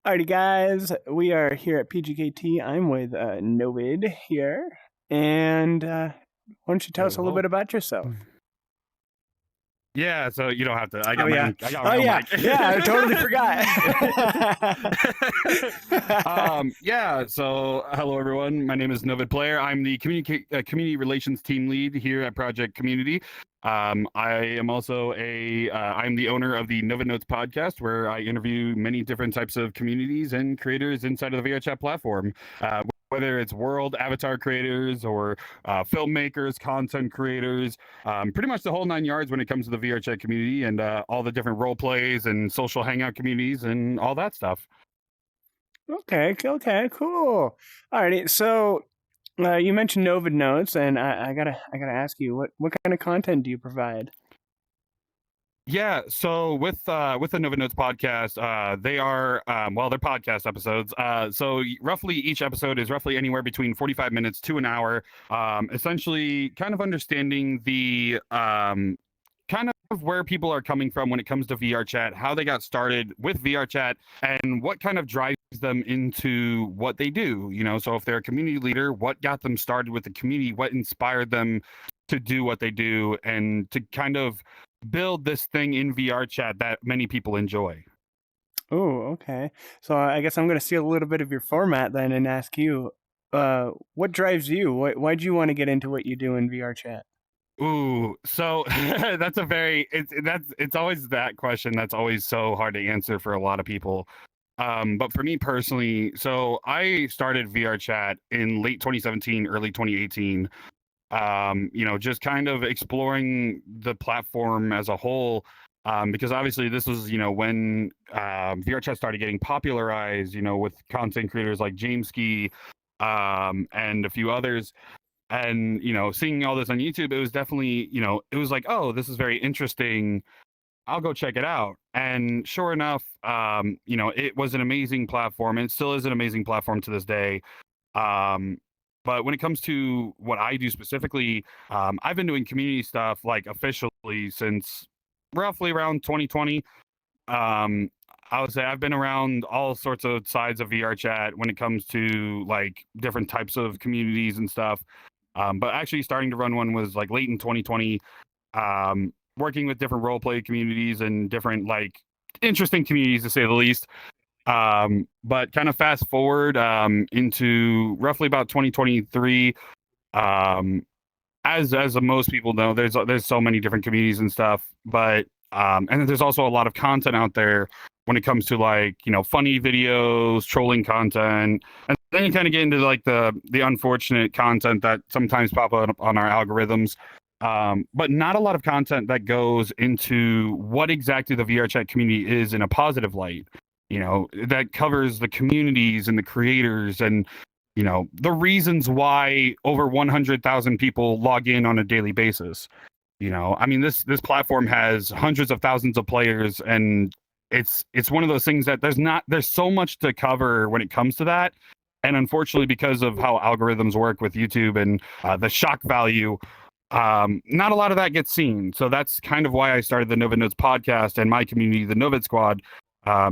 Alrighty, guys, we are here at PJKT. I'm with Noved here, and why don't you tell us a little bit about yourself? Yeah, so you don't have to. I got Oh my yeah, own, I got my own mic. yeah, I totally forgot. Yeah, so hello everyone. My name is NovedPlayer. I'm the community relations team lead here at Project Community. I am also I'm the owner of the Noved Notes podcast, where I interview many different types of communities and creators inside of the VRChat platform. Whether it's world avatar creators or filmmakers, content creators, pretty much the whole 9 yards when it comes to the VRChat community and all the different role plays and social hangout communities and all that stuff. Okay, cool. Alrighty, so you mentioned Noved Notes, and I gotta ask you, what kind of content do you provide? Yeah, so with the Noved Notes podcast, they are they're podcast episodes. So roughly each episode is roughly anywhere between 45 minutes to an hour. Essentially, kind of understanding the kind of where people are coming from when it comes to VRChat, how they got started with VRChat, and what kind of drives them into what they do. So if they're a community leader, what got them started with the community, what inspired them to do what they do, and to kind of build this thing in VRChat that many people enjoy. Oh, okay. So I guess I'm gonna steal a little bit of your format then and ask you, what drives you? Why'd you want to get into what you do in VRChat? Ooh, so that's it's always that question that's always so hard to answer for a lot of people. But for me personally, so I started VRChat in late 2017, early 2018. Just kind of exploring the platform as a whole. Because obviously this was, when VRChat started getting popularized, with content creators like Jameski, and a few others. And, seeing all this on YouTube, it was definitely, it was like, oh, this is very interesting. I'll go check it out. And sure enough, it was an amazing platform, and it still is an amazing platform to this day. But when it comes to what I do specifically, I've been doing community stuff like officially since roughly around 2020. I would say I've been around all sorts of sides of VRChat when it comes to like different types of communities and stuff. But actually starting to run one was like late in 2020, working with different role play communities and different like interesting communities to say the least. But kind of fast forward into roughly about 2023. As most people know, there's so many different communities and stuff, but and then there's also a lot of content out there when it comes to like funny videos, trolling content, and then you kind of get into like the unfortunate content that sometimes pop up on our algorithms. But not a lot of content that goes into what exactly the VRChat community is in a positive light. That covers the communities and the creators and the reasons why over 100,000 people log in on a daily basis. I mean, this platform has hundreds of thousands of players, and it's one of those things that there's so much to cover when it comes to that. And unfortunately, because of how algorithms work with YouTube and the shock value, not a lot of that gets seen. So that's kind of why I started the Noved Notes podcast and my community, the Noved Squad,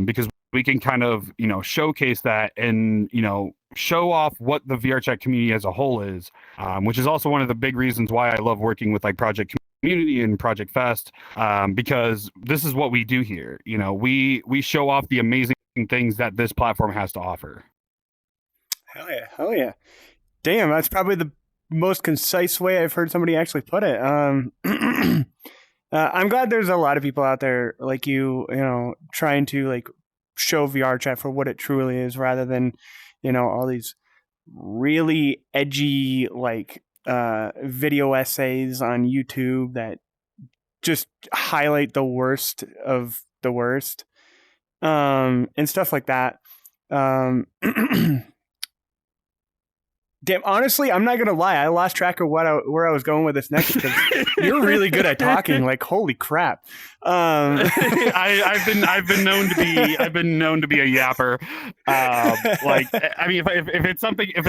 because we can kind of showcase that and show off what the VRChat community as a whole is, which is also one of the big reasons why I love working with like Project Community and Project Fest, because this is what we do here. We show off the amazing things that this platform has to offer. Hell yeah. Damn, that's probably the most concise way I've heard somebody actually put it. I'm glad there's a lot of people out there like you trying to like show VRChat for what it truly is, rather than all these really edgy like video essays on YouTube that just highlight the worst of the worst, and stuff like that. Damn, honestly, I'm not gonna lie. I lost track of where I was going with this next, because you're really good at talking. Like, holy crap! I've been known to be a yapper. Like, I mean, if it's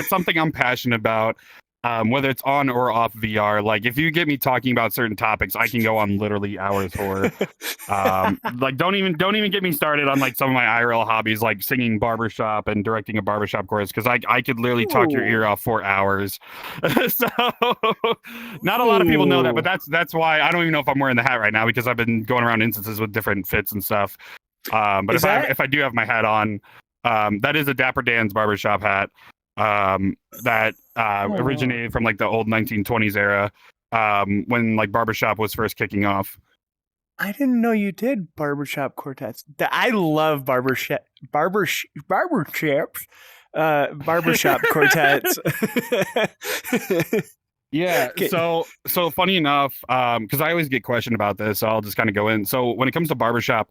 something I'm passionate about, whether it's on or off VR. Like if you get me talking about certain topics, I can go on literally hours for. Like don't even get me started on like some of my IRL hobbies, like singing barbershop and directing a barbershop course, because I could literally talk your ear off for hours. So not a lot of people know that, but that's why I don't even know if I'm wearing the hat right now, because I've been going around instances with different fits and stuff. But if I do have my hat on, that is a Dapper Dan's barbershop hat. That originated from like the old 1920s era, when like barbershop was first kicking off. I didn't know you did barbershop quartets. I love barbershop quartets. Yeah. So funny enough, because I always get questioned about this, so I'll just kind of go in. So when it comes to barbershop,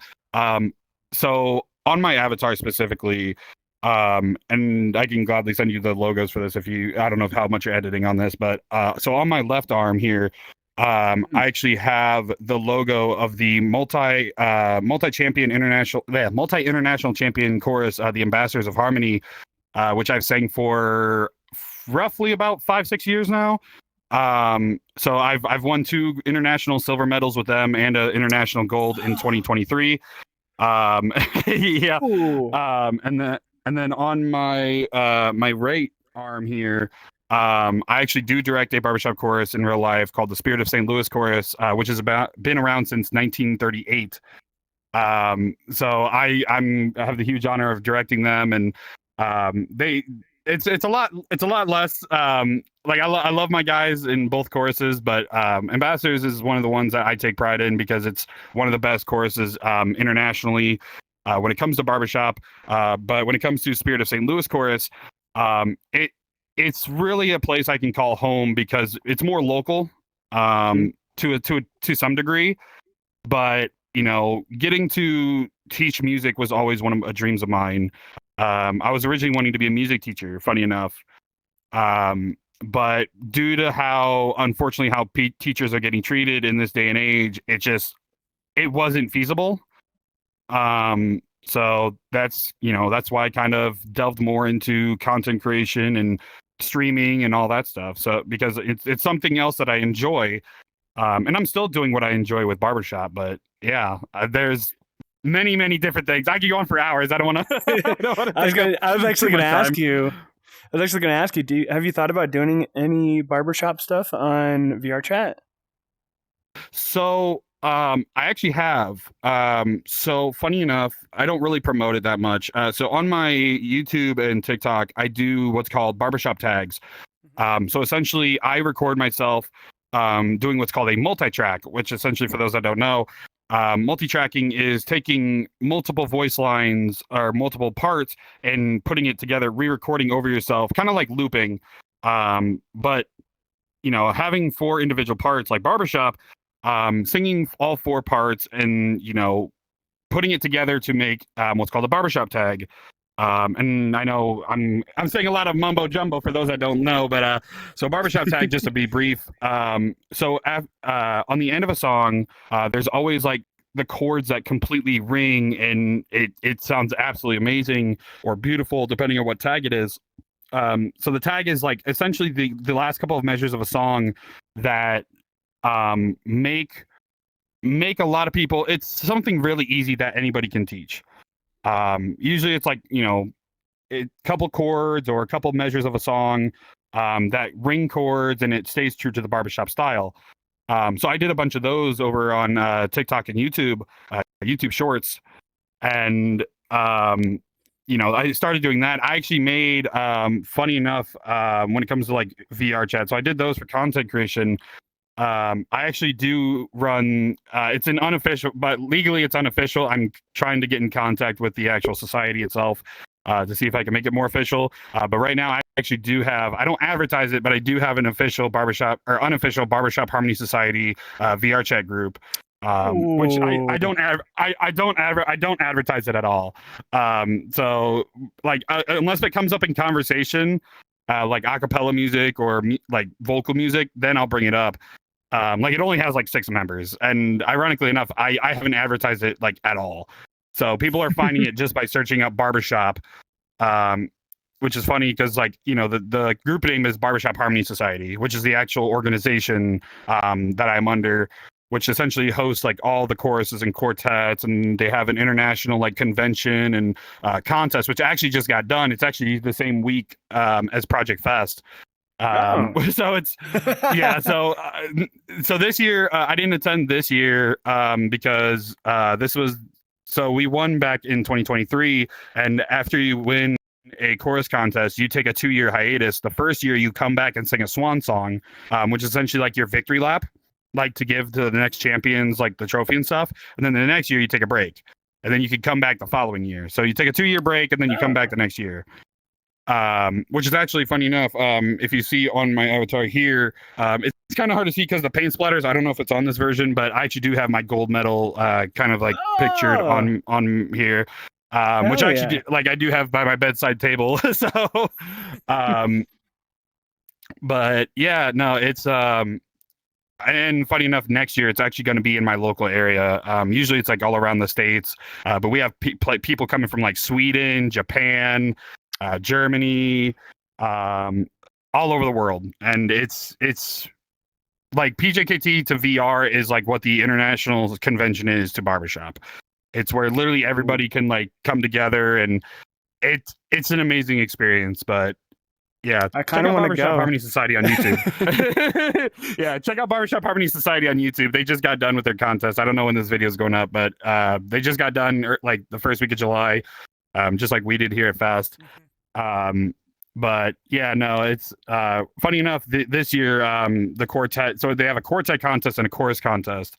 so on my avatar specifically, and I can gladly send you the logos for this I don't know how much you're editing on this, but so on my left arm here, I actually have the logo of the multi international champion chorus, the Ambassadors of Harmony, which I've sang for roughly about 5-6 years now. So I've won 2 international silver medals with them and an international gold in 2023. Yeah. And then on my my right arm here, I actually do direct a barbershop chorus in real life called the Spirit of St. Louis Chorus, which has been around since 1938. So I have the huge honor of directing them, and it's a lot less like I love my guys in both choruses, but Ambassadors is one of the ones that I take pride in, because it's one of the best choruses internationally when it comes to barbershop. But when it comes to Spirit of St. Louis Chorus, it's really a place I can call home, because it's more local to some degree. But getting to teach music was always one of my dreams of mine. I was originally wanting to be a music teacher, funny enough. But due to unfortunately how teachers are getting treated in this day and age, it wasn't feasible. So that's why I kind of delved more into content creation and streaming and all that stuff. So because it's something else that I enjoy, and I'm still doing what I enjoy with barbershop. But yeah, there's many different things. I could go on for hours. I don't want to. I was actually going to ask you. Have you thought about doing any barbershop stuff on VR chat? So I actually have. So funny enough, I don't really promote it that much. So on my YouTube and TikTok, I do what's called barbershop tags. So essentially, I record myself doing what's called a multi-track, which essentially, for those that don't know, multi-tracking is taking multiple voice lines or multiple parts and putting it together, re-recording over yourself, kind of like looping. But having 4 individual parts like barbershop, singing all 4 parts and putting it together to make what's called a barbershop tag. And I know I'm saying a lot of mumbo jumbo for those that don't know, but so barbershop tag, just to be brief. So on the end of a song, there's always like the chords that completely ring, and it sounds absolutely amazing or beautiful depending on what tag it is. So the tag is like essentially the last couple of measures of a song that make a lot of people. It's something really easy that anybody can teach. Usually it's like a couple chords or a couple measures of a song that ring chords, and it stays true to the barbershop style. So I did a bunch of those over on TikTok and YouTube Shorts, and I started doing that. I actually made funny enough when it comes to like VR chat, so I did those for content creation. I actually do run it's an unofficial, but legally it's unofficial. I'm trying to get in contact with the actual society itself to see if I can make it more official. But right now I actually do have, I don't advertise it, but I do have an official barbershop or unofficial Barbershop Harmony Society VR chat group. Which I don't advertise it at all. So like unless it comes up in conversation, like a cappella music or like vocal music, then I'll bring it up. Like it only has like 6 members, and ironically enough, I haven't advertised it like at all. So people are finding it just by searching up barbershop. which is funny because like the group name is Barbershop Harmony Society, which is the actual organization that I'm under, which essentially hosts like all the choruses and quartets, and they have an international like convention and contest, which actually just got done. It's actually the same week as Project Fest. So it's yeah. So this year I didn't attend this year because this was so we won back in 2023, and after you win a chorus contest, you take a 2-year hiatus. The first year you come back and sing a swan song, which is essentially like your victory lap, like to give to the next champions like the trophy and stuff. And then the next year you take a break, and then you could come back the following year. So you take a 2-year break and then you come back the next year. Which is actually funny enough. If you see on my avatar here, it's kind of hard to see because the paint splatters. I don't know if it's on this version, but I actually do have my gold medal kind of like pictured on here. Which I actually like I do have by my bedside table. So but yeah, no, it's and funny enough, next year it's actually going to be in my local area. Usually it's like all around the states, but we have people coming from like Sweden, Japan, Germany, all over the world, and it's like PJKT to VR is like what the international convention is to barbershop. It's where literally everybody can like come together, and it's an amazing experience. But yeah, I kind of want to go. Harmony Society on YouTube. Yeah, check out Barbershop Harmony Society on YouTube. They just got done with their contest. I don't know when this video is going up, but they just got done like the first week of July, just like we did here at Fest. But yeah, no, it's funny enough. This year, the quartet. So they have a quartet contest and a chorus contest.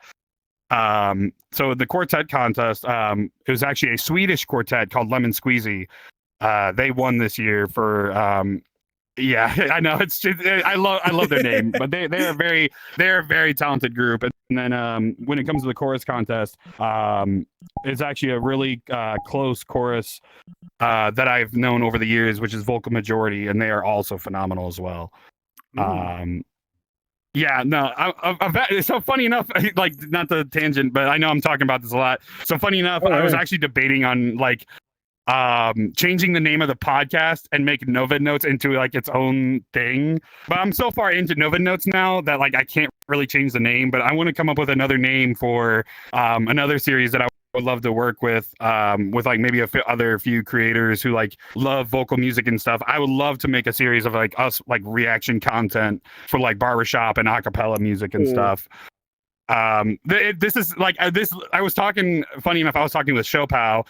So the quartet contest, it was actually a Swedish quartet called Lemon Squeezy. They won this year for yeah, I know it's just, I love their name, but they're a very talented group. And then when it comes to the chorus contest, it's actually a really close chorus that I've known over the years, which is Vocal Majority, and they are also phenomenal as well. Yeah, no, so funny enough, like not the tangent, but I know I'm talking about this a lot. So funny enough, I was actually debating on like changing the name of the podcast and make Noved Notes into like its own thing. But I'm so far into Noved Notes now that like I can't really change the name, but I want to come up with another name for another series that I would love to work with like maybe other few creators who like love vocal music and stuff. I would love to make a series of like us like reaction content for like barbershop and acapella music and stuff. This is like this. I was talking. Funny enough, I was talking with Showpow,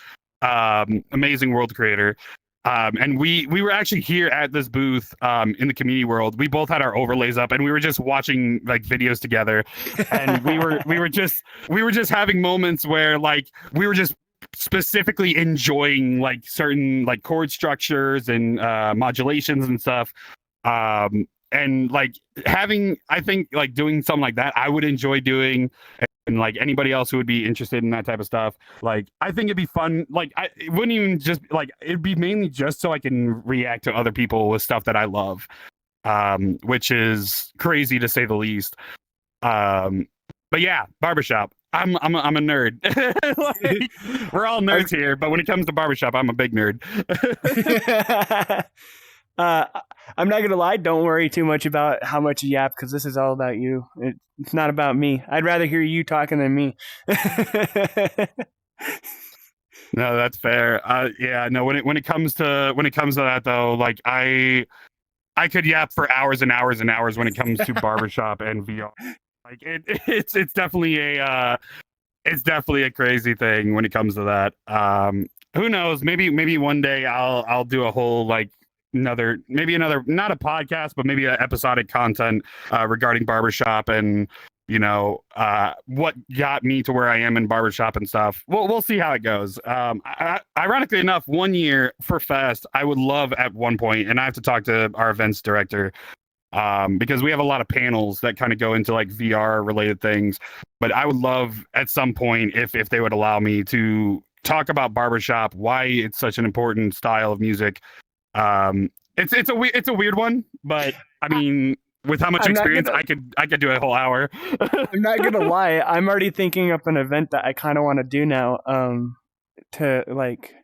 amazing world creator, and we were actually here at this booth in the community world. We both had our overlays up, and we were just watching like videos together, and we were just having moments where like we were just specifically enjoying like certain like chord structures and modulations and stuff. And like I think like doing something like that, I would enjoy doing, and like anybody else who would be interested in that type of stuff, like I think it'd be fun. Like it wouldn't even just like, it'd be mainly just so I can react to other people with stuff that I love, which is crazy to say the least. But yeah, barbershop. I'm a nerd. Like, we're all nerds here, but when it comes to barbershop, I'm a big nerd. I'm not gonna lie, don't worry too much about how much you yap, because this is all about you. It's not about me. I'd rather hear you talking than me. No, that's fair. Yeah, no, when it comes to that though, like I could yap for hours and hours and hours when it comes to barbershop and VR. Like it's definitely a crazy thing when it comes to that. Who knows? Maybe one day I'll do a whole like another not a podcast, but maybe an episodic content regarding barbershop and what got me to where I am in barbershop and stuff. We'll see how it goes. Ironically enough, one year for Fest, I would love at one point, and I have to talk to our events director because we have a lot of panels that kind of go into like VR related things. But I would love at some point if they would allow me to talk about barbershop, why it's such an important style of music. It's a weird one, but I mean, with how much experience, I could do a whole hour. I'm not gonna lie, I'm already thinking up an event that I kind of want to do now. To like,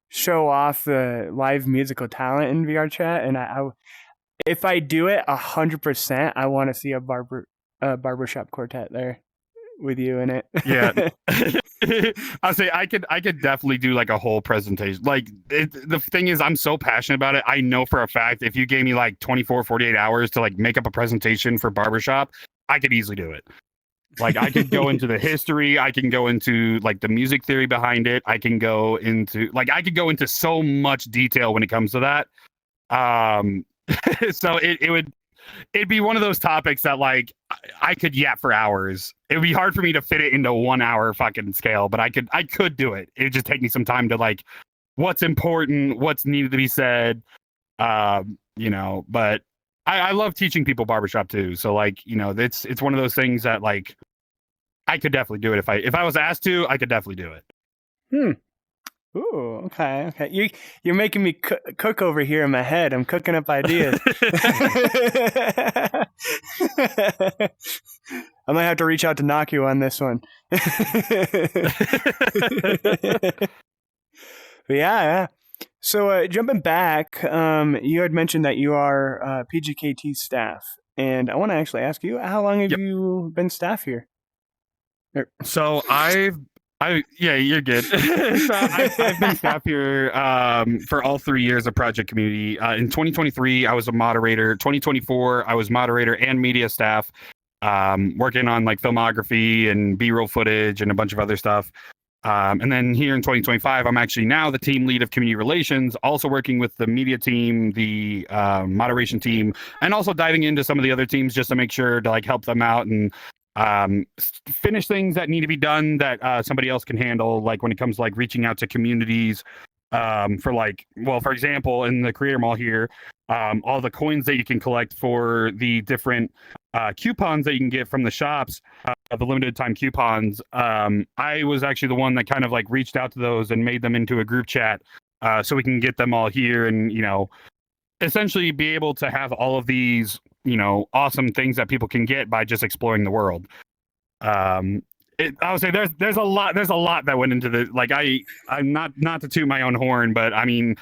show off the live musical talent in VR chat, and if I do it 100%, I want to see a barbershop quartet there with you in it. Yeah. I'll say I could definitely do like a whole presentation. Like the thing is, I'm so passionate about it. I know for a fact if you gave me like 24, 48 hours to like make up a presentation for barbershop, I could easily do it. Like I could go into the history, I can go into like the music theory behind it. I could go into so much detail when it comes to that. Um so it'd be one of those topics that like I could yap for hours. It would be hard for me to fit it into 1 hour fucking scale, but I could do it. It'd just take me some time to like what's important, what's needed to be said. But I love teaching people barbershop too. So like, it's one of those things that like I could definitely do it if I was asked to, I could definitely do it. Ooh, okay. You're making me cook over here in my head. I'm cooking up ideas. I might have to reach out to Naku on this one. Yeah. So jumping back, you had mentioned that you are PJKT staff, and I want to actually ask you, how long have you been staff here? So yeah, you're good. So I've been staff here for all 3 years of Project Community. In 2023, I was a moderator. 2024, I was moderator and media staff, working on like filmography and B-roll footage and a bunch of other stuff. And then here in 2025, I'm actually now the team lead of community relations, also working with the media team, the moderation team, and also diving into some of the other teams just to make sure to like help them out and finish things that need to be done that somebody else can handle, like when it comes to like reaching out to communities for example, in the creator mall here, all the coins that you can collect for the different coupons that you can get from the shops, the limited time coupons. I was actually the one that kind of like reached out to those and made them into a group chat so we can get them all here and essentially be able to have all of these awesome things that people can get by just exploring the world. I would say there's a lot that went into the like I'm not to toot my own horn, but I mean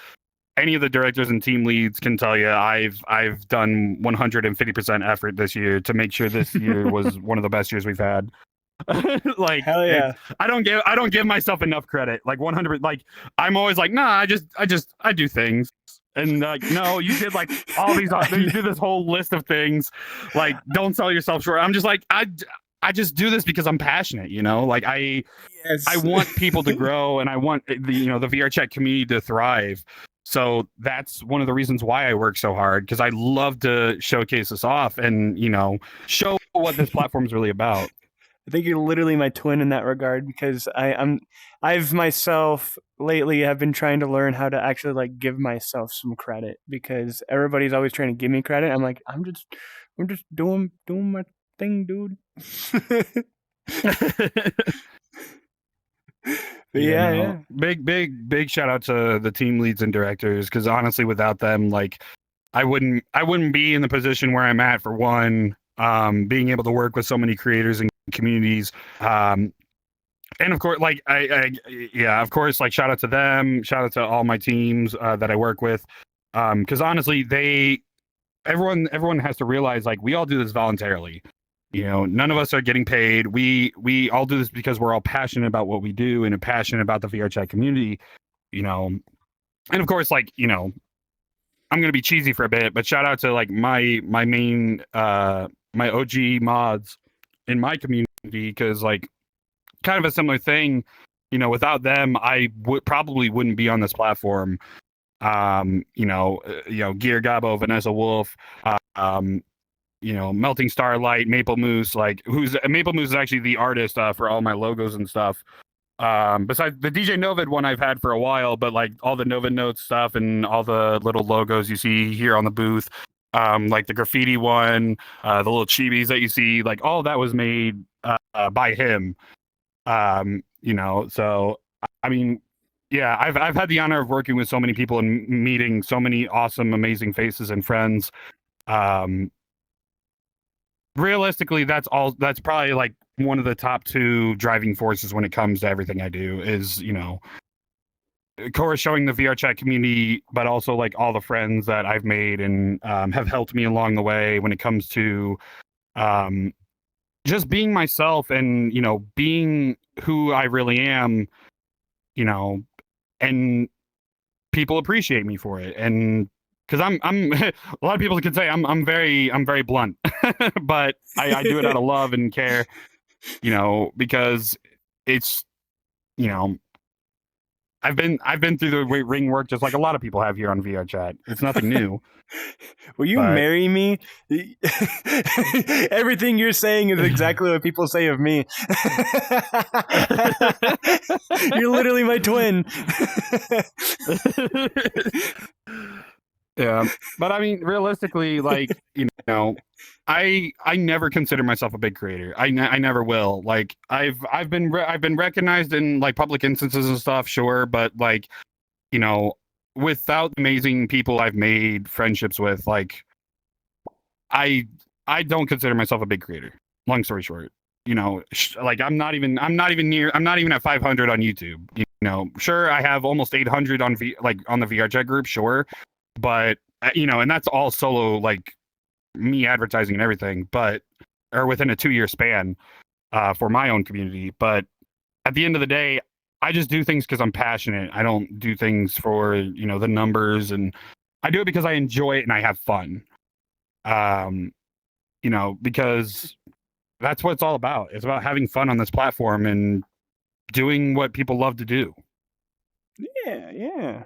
any of the directors and team leads can tell you I've done 150% effort this year to make sure this year was one of the best years we've had. Like hell yeah. I don't give myself enough credit. Like 100, like I'm always like, nah, I do things. And no, you did like all these, you did this whole list of things. Like, don't sell yourself short. I'm just like, I just do this because I'm passionate, like I want people to grow and I want the VR chat community to thrive. So that's one of the reasons why I work so hard, because I love to showcase this off and, show what this platform is really about. I think you're literally my twin in that regard, because I've myself lately have been trying to learn how to actually like give myself some credit, because everybody's always trying to give me credit. I'm like, I'm just doing my thing, dude. Yeah. Big shout out to the team leads and directors, because honestly, without them, like I wouldn't be in the position where I'm at, for one. Being able to work with so many creators and communities, and of course, like of course, like shout out to them, shout out to all my teams that I work with, because honestly, everyone has to realize, like, we all do this voluntarily. None of us are getting paid. We all do this because we're all passionate about what we do and passionate about the VR chat community. And of course, like, I'm gonna be cheesy for a bit, but shout out to like my main my OG mods in my community, because like kind of a similar thing. Without them, I probably wouldn't be on this platform. Gear Gabo, Vanessa Wolf, Melting Starlight, MapleMoose, like MapleMoose is actually the artist for all my logos and stuff. Besides the DJ Noved one I've had for a while, but like all the Noved notes stuff and all the little logos you see here on the booth, like the graffiti one, the little chibis that you see, like all that was made by him. So I mean, yeah, I've had the honor of working with so many people and meeting so many awesome, amazing faces and friends. Realistically, that's probably like one of the top 2 driving forces when it comes to everything I do is, of course, showing the VR chat community, but also like all the friends that I've made and have helped me along the way when it comes to just being myself and, being who I really am, and people appreciate me for it. And because I'm a lot of people can say I'm very blunt, but I do it out of love and care, because it's, you know, I've been through the ring work just like a lot of people have here on VR chat. It's nothing new. Will you But marry me? Everything you're saying is exactly what people say of me. You're literally my twin. Yeah, but I mean, realistically, like, I never consider myself a big creator. I never will. Like, I've been recognized in like public instances and stuff, sure, but like, without the amazing people I've made friendships with, like, I don't consider myself a big creator. Long story short, like I'm not even at 500 on YouTube. Sure, I have almost 800 on on the VR chat group, sure, but and that's all solo, like me advertising and everything, but or within a 2-year span for my own community. But at the end of the day, I just do things because I'm passionate. I don't do things for the numbers, and I do it because I enjoy it and I have fun. Because that's what it's all about. It's about having fun on this platform and doing what people love to do. Yeah.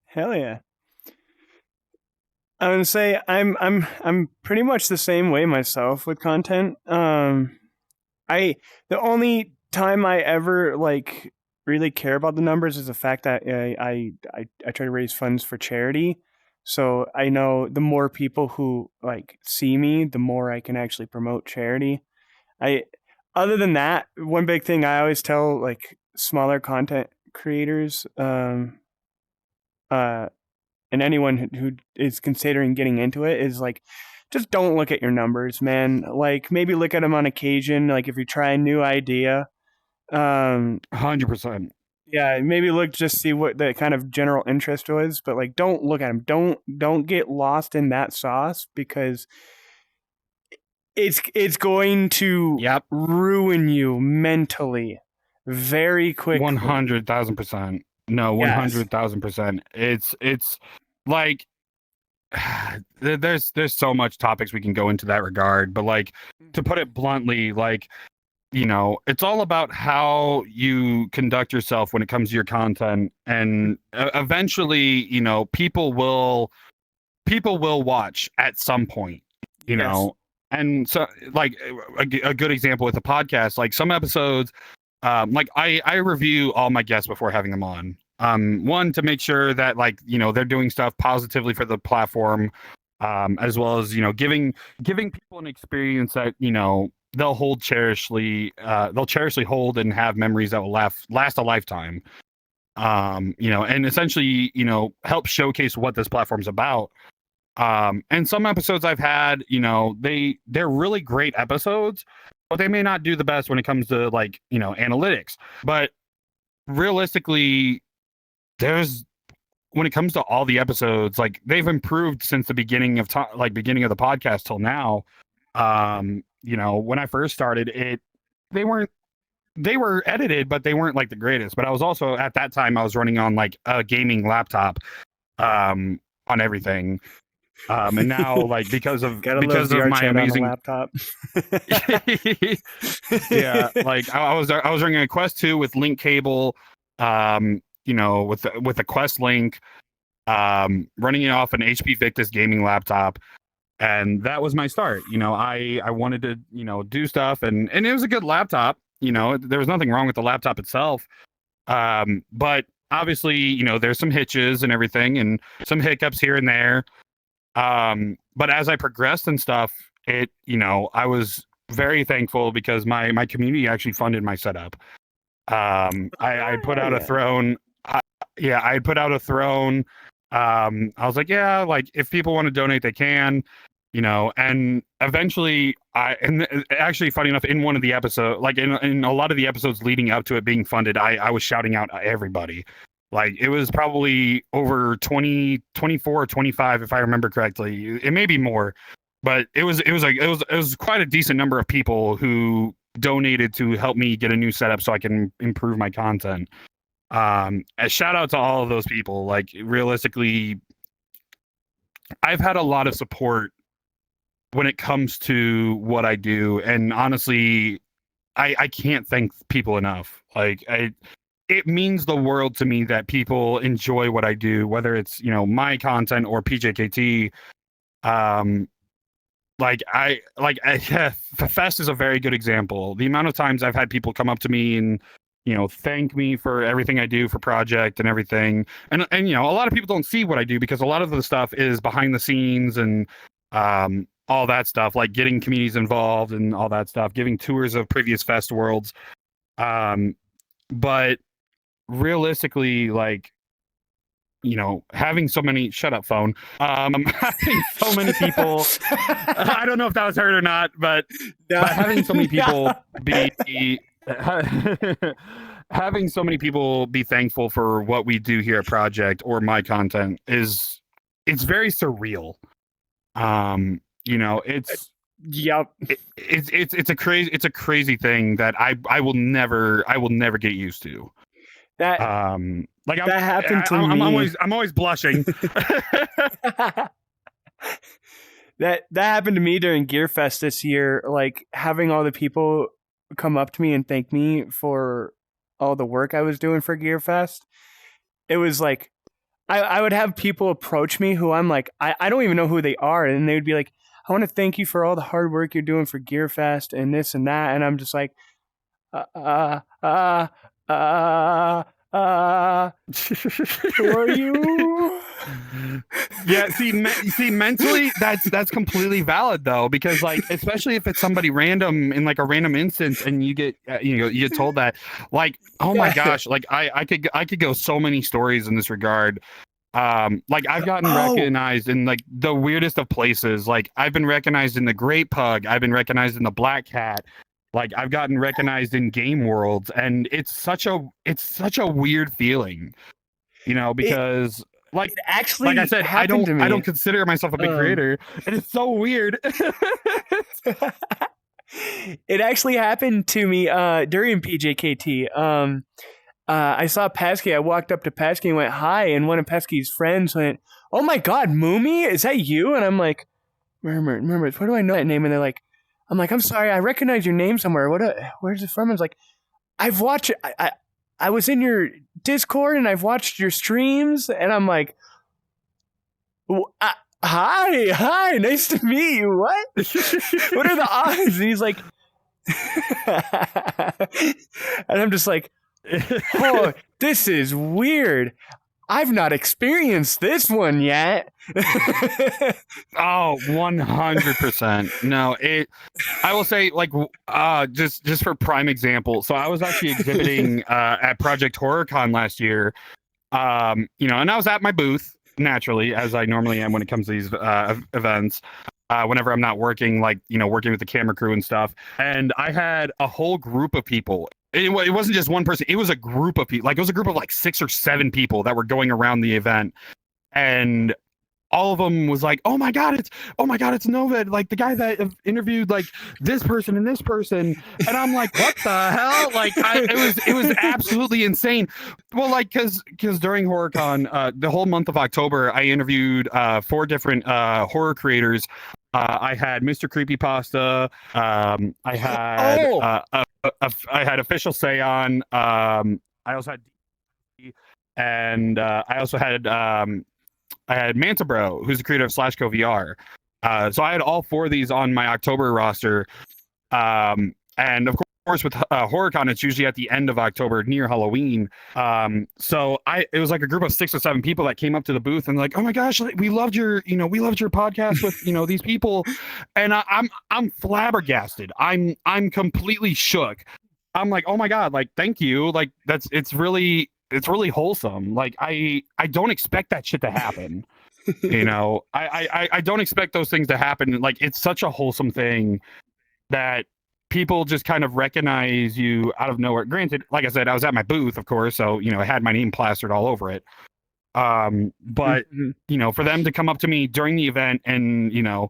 Hell yeah. I would say I'm pretty much the same way myself with content. The only time I ever like really care about the numbers is the fact that I try to raise funds for charity. So I know the more people who like see me, the more I can actually promote charity. Other than that, one big thing I always tell like smaller content creators, and anyone who is considering getting into it is like, just don't look at your numbers, man. Like maybe look at them on occasion. Like if you try a new idea, 100%. yeah, maybe look, just see what the kind of general interest was, but like don't look at them. Don't get lost in that sauce, because it's going to ruin you mentally very quickly. 100,000%. No, 100,000%. It's like there's so much topics we can go into that regard, but like, to put it bluntly, like, it's all about how you conduct yourself when it comes to your content, and eventually, people will watch at some point, and so, like, a good example with the podcast, like some episodes, like I review all my guests before having them on. One, to make sure that, like, they're doing stuff positively for the platform, as well as giving people an experience that they'll cherishly hold and have memories that will last a lifetime. And essentially, help showcase what this platform's about. And some episodes I've had, they're really great episodes, but they may not do the best when it comes to, like, analytics. But realistically, when it comes to all the episodes, like, they've improved since the beginning of beginning of the podcast till now. When I first started they were edited, but they weren't like the greatest. But I was also, at that time, I was running on like a gaming laptop, on everything. And now, like, because of my amazing laptop. Yeah, like I was running a Quest 2 with link cable, with a Quest link, running it off an HP Victus gaming laptop, and that was my start. I wanted to do stuff, and it was a good laptop. There was nothing wrong with the laptop itself, but obviously, there's some hitches and everything, and some hiccups here and there. But as I progressed and stuff, I was very thankful because my community actually funded my setup. I put out a throne. I put out a throne. I was like, yeah, like, if people want to donate, they can. And eventually actually, funny enough, in one of the episodes, like in a lot of the episodes leading up to it being funded, I was shouting out everybody. Like, it was probably over 20, 24 or 25, if I remember correctly. It may be more, but it was quite a decent number of people who donated to help me get a new setup so I can improve my content. A shout out to all of those people. Like, realistically, I've had a lot of support when it comes to what I do, and honestly, I can't thank people enough. Like, it means the world to me that people enjoy what I do, whether it's my content or PJKT. The fest is a very good example. The amount of times I've had people come up to me and thank me for everything I do for project and everything, and a lot of people don't see what I do because a lot of the stuff is behind the scenes and all that stuff, like getting communities involved and all that stuff, giving tours of previous fest worlds. But realistically, like, having so many having so many people, I don't know if that was heard or not, but having so many people be having so many people be thankful for what we do here at Project or my content it's very surreal. It's Yep. It's a crazy thing that I will never get used to. That happened to me. I'm always blushing. that happened to me during Gear Fest this year. Like, having all the people come up to me and thank me for all the work I was doing for Gear Fest. It was like, I would have people approach me who I'm like, I don't even know who they are, and they would be like, I want to thank you for all the hard work you're doing for Gear Fest and this and that. And I'm just like, who are you? Yeah, see, mentally, that's completely valid though, because like, especially if it's somebody random in like a random instance, and you get you get told that, like, oh my gosh, like I could go so many stories in this regard. Like, I've gotten recognized in like the weirdest of places. Like, I've been recognized in the Great Pug. I've been recognized in the Black Cat. Like, I've gotten recognized in game worlds, and it's such a weird feeling, because like, it actually, like I said, I don't consider myself a big creator, and it's so weird. It actually happened to me during PJKT. I saw Pesky. I walked up to Pesky and went hi, and one of Pesky's friends went, "Oh my God, Moomie, is that you?" And I'm like, "Remember, where do I know that name?" And they're like, I'm like, "I'm sorry, I recognize your name somewhere. Where's it from?" I was like, "I've watched it. I was in your Discord and I've watched your streams." And I'm like, hi, nice to meet you. What? What are the odds? And he's like, and I'm just like, oh, this is weird. I've not experienced this one yet. Oh, 100%. No, I will say, like, just for prime example. So I was actually exhibiting at Project HorrorCon last year. And I was at my booth naturally, as I normally am when it comes to these events. Whenever I'm not working, like, working with the camera crew and stuff. And I had a whole group of people. It wasn't just one person. It was a group of people. Like, it was a group of like 6 or 7 people that were going around the event. And all of them was like, oh my god, it's Noved, like the guy that interviewed like this person and this person. And I'm like, what the hell? Like, it was absolutely insane. Well, like, because during HorrorCon, the whole month of October, I interviewed 4 different horror creators. I had Mr. Creepypasta. I had Official Seon. I also had, and I also had I had Manta Bro, who's the creator of /Co VR. So I had all 4 of these on my October roster. And of course, with HorrorCon, it's usually at the end of October, near Halloween. So it was like a group of 6 or 7 people that came up to the booth and like, oh my gosh, we loved your podcast with these people. And I'm flabbergasted. I'm completely shook. I'm like, oh my god, like, thank you. Like, it's really wholesome. Like, I don't expect that shit to happen. You know, I don't expect those things to happen. Like, it's such a wholesome thing that people just kind of recognize you out of nowhere. Granted, like I said, I was at my booth, of course, so you know, I had my name plastered all over it. But Mhm. you know, for them to come up to me during the event and you know,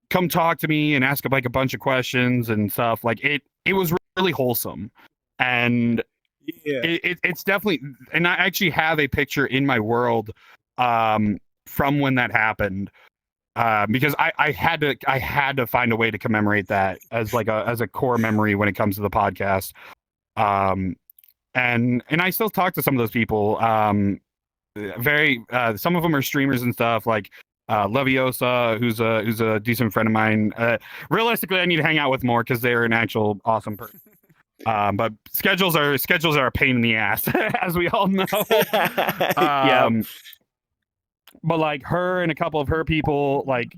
come talk to me and ask like a bunch of questions and stuff, like it was really wholesome. And Yeah. it's definitely, and I actually have a picture in my world from when that happened, because I had to find a way to commemorate that as like a core memory when it comes to the podcast. Um, and I still talk to some of those people. Very some of them are streamers and stuff, like Leviosa, who's a decent friend of mine. Realistically, I need to hang out with more because they're an actual awesome person. But schedules are a pain in the ass, as we all know. Yep. But like her and a couple of her people, like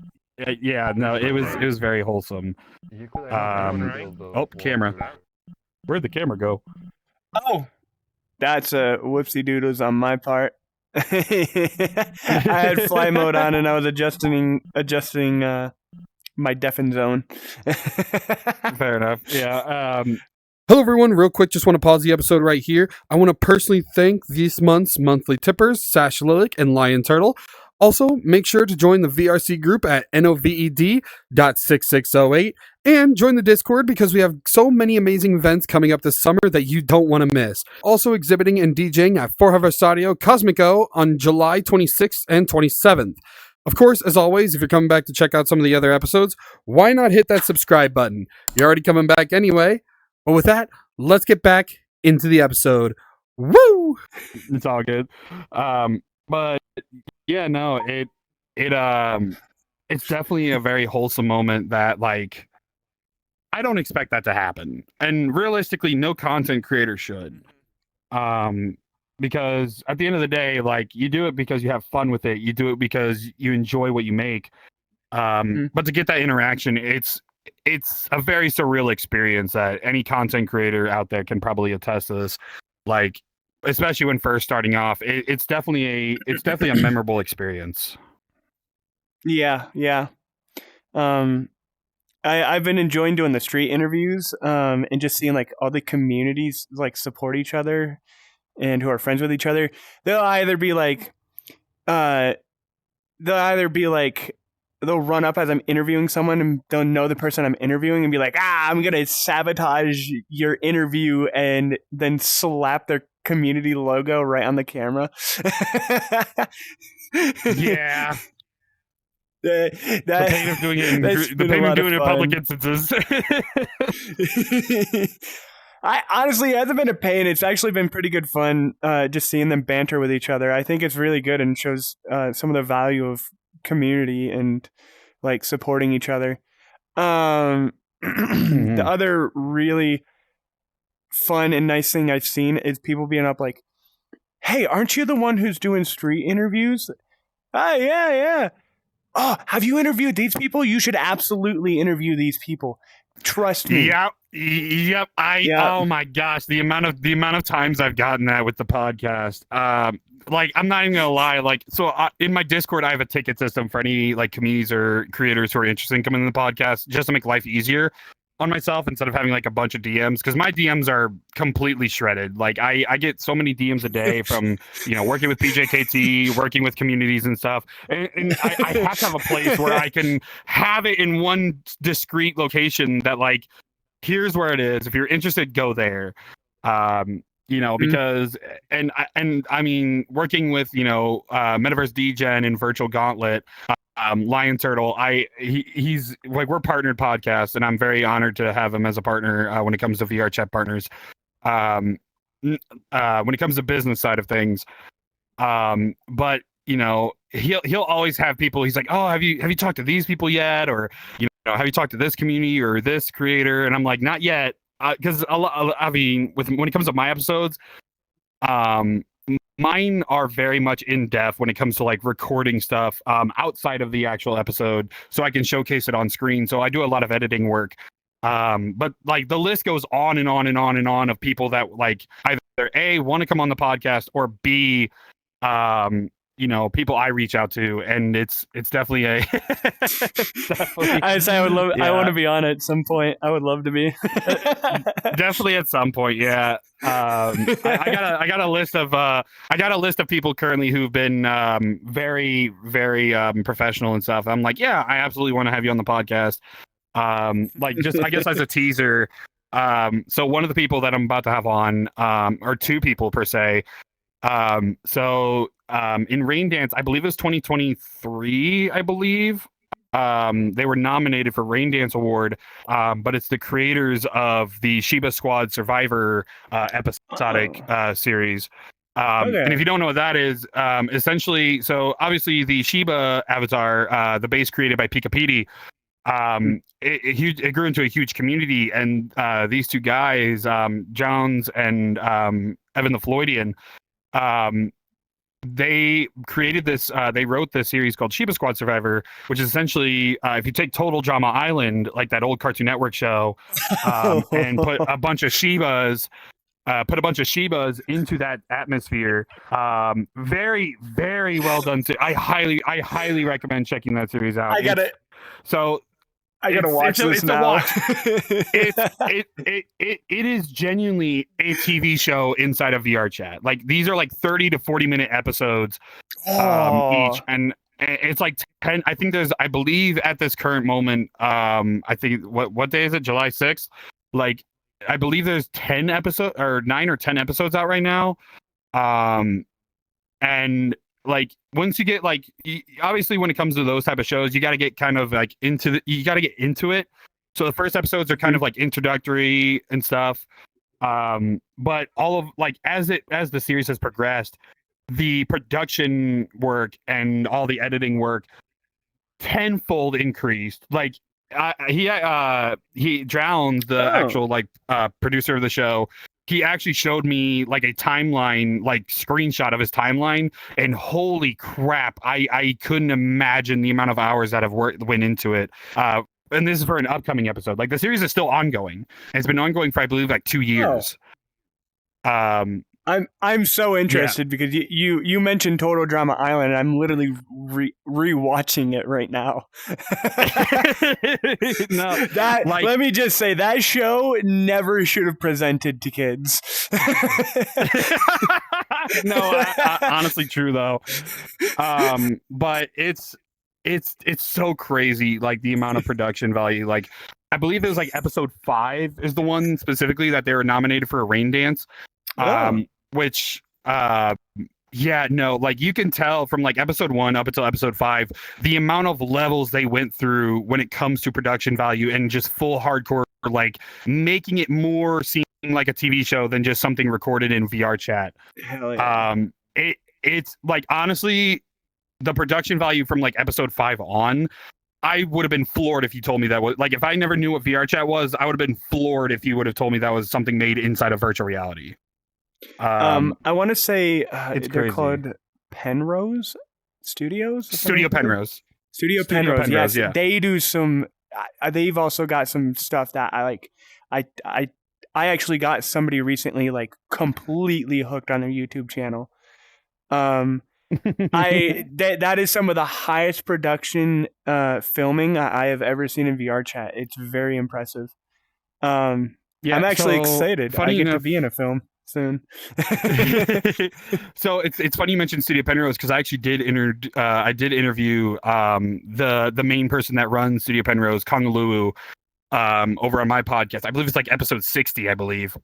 yeah, no, it was very wholesome. Oh, camera. Where'd the camera go? Oh, that's a whoopsie doodles on my part. I had fly mode on and I was adjusting my deafen zone. Fair enough. Yeah. Hello, everyone. Real quick, just want to pause the episode right here. I want to personally thank this month's monthly tippers, Sash Lilik and Lion Turtle. Also, make sure to join the VRC group at noved.6608 and join the Discord because we have so many amazing events coming up this summer that you don't want to miss. Also exhibiting and DJing at For Harvest Audio Cosmico on July 26th and 27th. Of course, as always, if you're coming back to check out some of the other episodes, why not hit that subscribe button? You're already coming back anyway. But with that, let's get back into the episode. Woo! It's all good. But yeah, no, it's definitely a very wholesome moment that like I don't expect that to happen. And realistically, no content creator should. Because at the end of the day, like you do it because you have fun with it. You do it because you enjoy what you make. But to get that interaction, it's a very surreal experience that any content creator out there can probably attest to this. Like, especially when first starting off, it's definitely a memorable experience. Yeah. I've been enjoying doing the street interviews, and just seeing like all the communities like support each other and who are friends with each other. They'll either be like, they'll run up as I'm interviewing someone and they'll know the person I'm interviewing and be like, I'm going to sabotage your interview, and then slap their community logo right on the camera. Yeah. The pain of doing it in public instances. I honestly, it hasn't been a pain. It's actually been pretty good fun, just seeing them banter with each other. I think it's really good and shows some of the value of community and like supporting each other. The other really fun and nice thing I've seen is people being up like, "Hey, aren't you the one who's doing street interviews?" Oh, yeah. Oh, have you interviewed these people? You should absolutely interview these people. Trust me. Yep. Oh my gosh, the amount of times I've gotten that with the podcast. Like, I'm not even gonna lie. Like, so in my Discord, I have a ticket system for any like communities or creators who are interested in coming in the podcast, just to make life easier on myself instead of having like a bunch of DMs, because my DMs are completely shredded. Like, I get so many DMs a day from working with PJKT, working with communities and stuff, and I have to have a place where I can have it in one discrete location that like, here's where it is. If you're interested, go there. Because and I mean, working with Metaverse DGen and Virtual Gauntlet, Lion Turtle, he's like, we're partnered podcasts, and I'm very honored to have him as a partner when it comes to VR chat partners. When it comes to business side of things, but he'll always have people. He's like, oh, have you talked to these people yet, or have you talked to this community or this creator? And I'm like, not yet, because I mean, when it comes to my episodes, mine are very much in depth when it comes to like recording stuff outside of the actual episode, so I can showcase it on screen. So I do a lot of editing work. But like, the list goes on and on and on and on of people that like either A, want to come on the podcast, or B, people I reach out to, and it's definitely a I say I would love. I Yeah. want to be on it at some point. I would love to be. Definitely at some point, yeah. I got a list of people currently who've been very, very professional and stuff. I'm like, yeah, I absolutely want to have you on the podcast. Like, just I guess as a teaser. So one of the people that I'm about to have on, or two people per se. In Rain Dance, I believe it was 2023. I believe. They were nominated for Rain Dance Award, but it's the creators of the Sheba Squad Survivor episodic series. And if you don't know what that is, essentially, so obviously the Sheba avatar, the base created by PJKT, it grew into a huge community, and these two guys, Jones and Evan the Floydian, they created this. They wrote this series called Sheba Squad Survivor, which is essentially, if you take Total Drama Island, like that old Cartoon Network show, and put a bunch of Shebas into that atmosphere. Very, very well done. I highly recommend checking that series out. I gotta watch this now. It is genuinely a TV show inside of VR chat. Like, these are like 30 to 40-minute episodes each, and it's like 10. I think I believe at this current moment, I think what day is it? July 6th. Like, I believe there's 10 episodes or 9 or 10 episodes out right now. And like, once you get like, obviously when it comes to those type of shows, you got to get kind of like you got to get into it. So the first episodes are kind of like introductory and stuff. But all of like, as the series has progressed, the production work and all the editing work tenfold increased. Like, he drowned the actual like producer of the show. He actually showed me like a timeline, like screenshot of his timeline, and holy crap, I couldn't imagine the amount of hours that have went into it. And this is for an upcoming episode. Like, the series is still ongoing. It's been ongoing for, I believe, like 2 years. I'm so interested because you mentioned Total Drama Island, and I'm literally rewatching it right now. No, let me just say, that show never should have presented to kids. No, honestly, true though. But it's so crazy, like the amount of production value. Like, I believe it was like episode 5 is the one specifically that they were nominated for a Rain Dance. Which like, you can tell from like episode 1 up until episode 5 the amount of levels they went through when it comes to production value and just full hardcore, like making it more seem like a TV show than just something recorded in VR chat. Hell yeah. It's like, honestly, the production value from like episode 5 on, I would have been floored if you told me that was like, if I never knew what VR chat was, I would have been floored if you would have told me that was something made inside of virtual reality. I want to say it's they're crazy. called Penrose Studios. Studio Penrose. Studio Penrose. Yes, yeah. They do some. They've also got some stuff that I like. I actually got somebody recently like completely hooked on their YouTube channel. That is some of the highest production filming I have ever seen in VR chat. It's very impressive. I'm actually excited. I get to be in a film soon. So it's funny you mentioned Studio Penrose, because I actually did interview the main person that runs Studio Penrose, Kongalulu, over on my podcast. I believe it's like episode 60, I believe.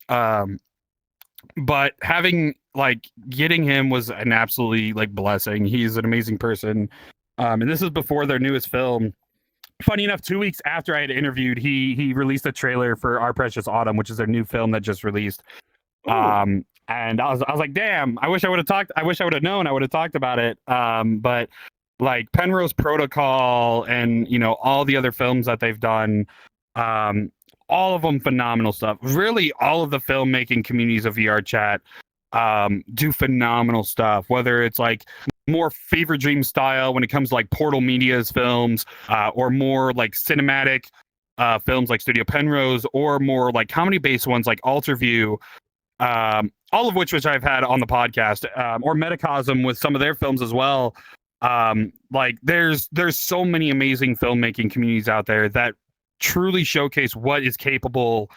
But getting him was an absolutely like blessing. He's an amazing person. And this is before their newest film. Funny enough, 2 weeks after I had interviewed, he released a trailer for Our Precious Autumn, which is their new film that just released. And I was like, damn, I wish I would have known. I would have talked about it. But like Penrose Protocol and, all the other films that they've done, all of them phenomenal stuff. Really, all of the filmmaking communities of VR chat do phenomenal stuff, whether it's like more Fever Dream style when it comes to like Portal Media's films, or more like cinematic films like Studio Penrose, or more like comedy based ones like Alter View. all of which I've had on the podcast, or Metacosm with some of their films as well. Like there's so many amazing filmmaking communities out there that truly showcase what is capable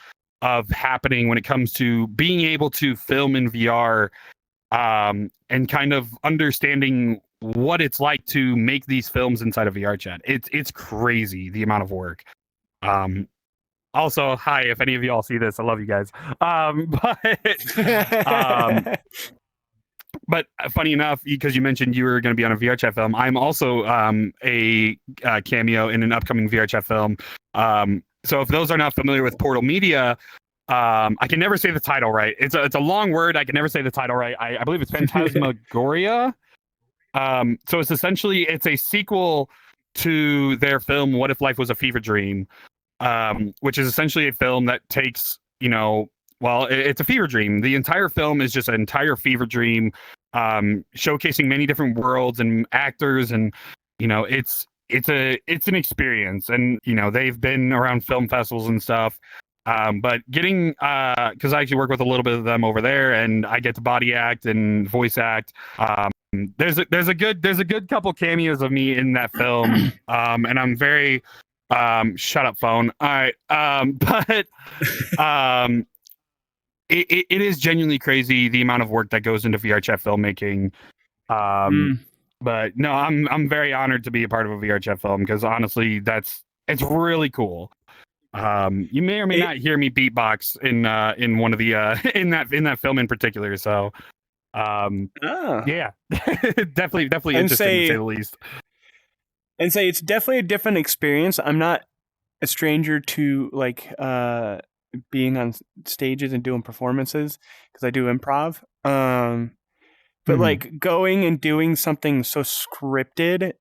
of happening when it comes to being able to film in VR, and kind of understanding what it's like to make these films inside of VR chat. It's crazy the amount of work. Also, hi, if any of y'all see this, I love you guys. But funny enough, because you mentioned you were going to be on a VR chat film, I'm also a cameo in an upcoming VR chat film. So if those are not familiar with Portal Media, I can never say the title right. It's a long word. I can never say the title right. I believe it's Phantasmagoria. So it's essentially a sequel to their film What If Life Was a Fever Dream, which is essentially a film that takes, it's a fever dream. The entire film is just an entire fever dream, showcasing many different worlds and actors, and it's an experience. And they've been around film festivals and stuff. But getting, because I actually work with a little bit of them over there, and I get to body act and voice act. There's a good couple cameos of me in that film, and I'm very shut up, phone. All right, but it is genuinely crazy the amount of work that goes into VR chat filmmaking. But no, I'm very honored to be a part of a VR chat film, because honestly, it's really cool. You may or may not hear me beatbox in one of the in that film in particular. So yeah, definitely interesting to say the least. And say it's definitely a different experience. I'm not a stranger to being on stages and doing performances, because I do improv. But like going and doing something so scripted,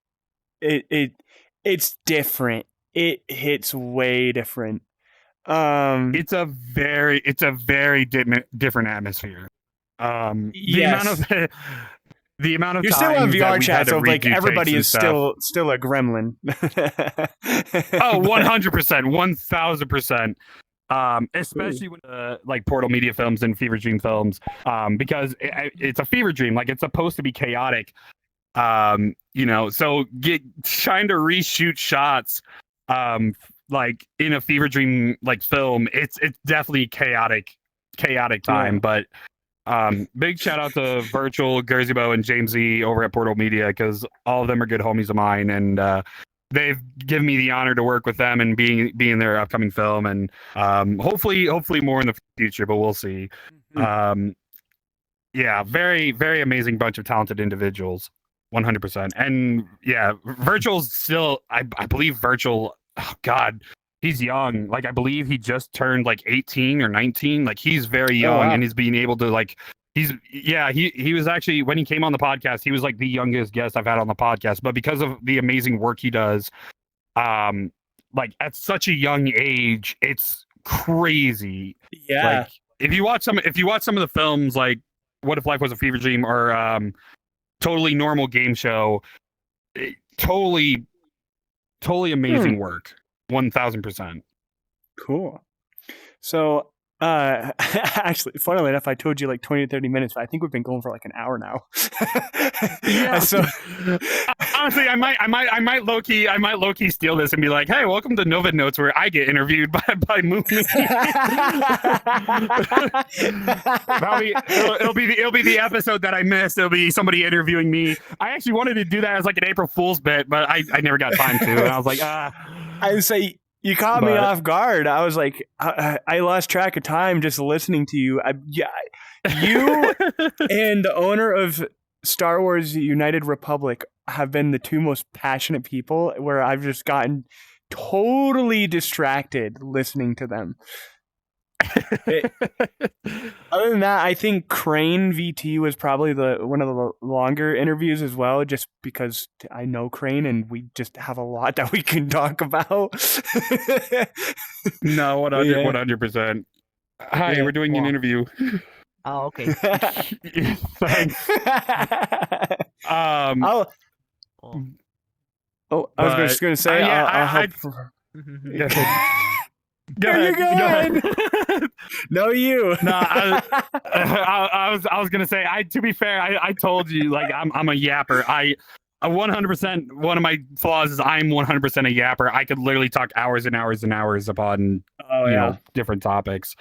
it's different. It hits way different. It's a very different atmosphere. The amount of you're still on VR chat, so like everybody is still a gremlin. 100%, 1000%. Especially with like Portal Media films and Fever Dream films, because it's a fever dream. Like, it's supposed to be chaotic. So trying to reshoot shots, like in a fever dream like film, it's definitely chaotic time. Yeah. But big shout out to Virtual, Gerseybo, and James Z over at Portal Media, because all of them are good homies of mine, and they've given me the honor to work with them and be in their upcoming film, and hopefully more in the future, but we'll see. Yeah, very, very amazing bunch of talented individuals, 100%. And yeah, Virtual's still, I believe Virtual, oh God, he's young. Like, I believe he just turned like 18 or 19. Like, he's very young, and he's being able to he was actually, when he came on the podcast, he was like the youngest guest I've had on the podcast. But because of the amazing work he does, like at such a young age, it's crazy. Yeah. Like, if you watch some of the films, like What If Life Was a Fever Dream, or Totally Normal Game Show, totally amazing work. 1000%. Cool. So, actually, funnily enough, I told you like 20 to 30 minutes, but I think we've been going for like an hour now. Yeah. So, honestly, I might low key steal this and be like, "Hey, welcome to Noved Notes, where I get interviewed by Moomie." it'll be the episode that I missed. It'll be somebody interviewing me. I actually wanted to do that as like an April Fool's bit, but I never got time to. And I was like, I would say, you caught me off guard. I was like, I lost track of time just listening to you. You and the owner of Star Wars United Republic have been the two most passionate people, where I've just gotten totally distracted listening to them. Other than that, I think Crane VT was probably one of the longer interviews as well, just because I know Crane and we just have a lot that we can talk about. No, 100%. Hi, we're doing an interview. Oh, okay. Thanks. I was just going to say, I'll help. Go ahead. No, you. No, I was gonna say. To be fair, I told you like I'm a yapper. I 100%. One of my flaws is I'm 100% a yapper. I could literally talk hours and hours and hours upon different topics.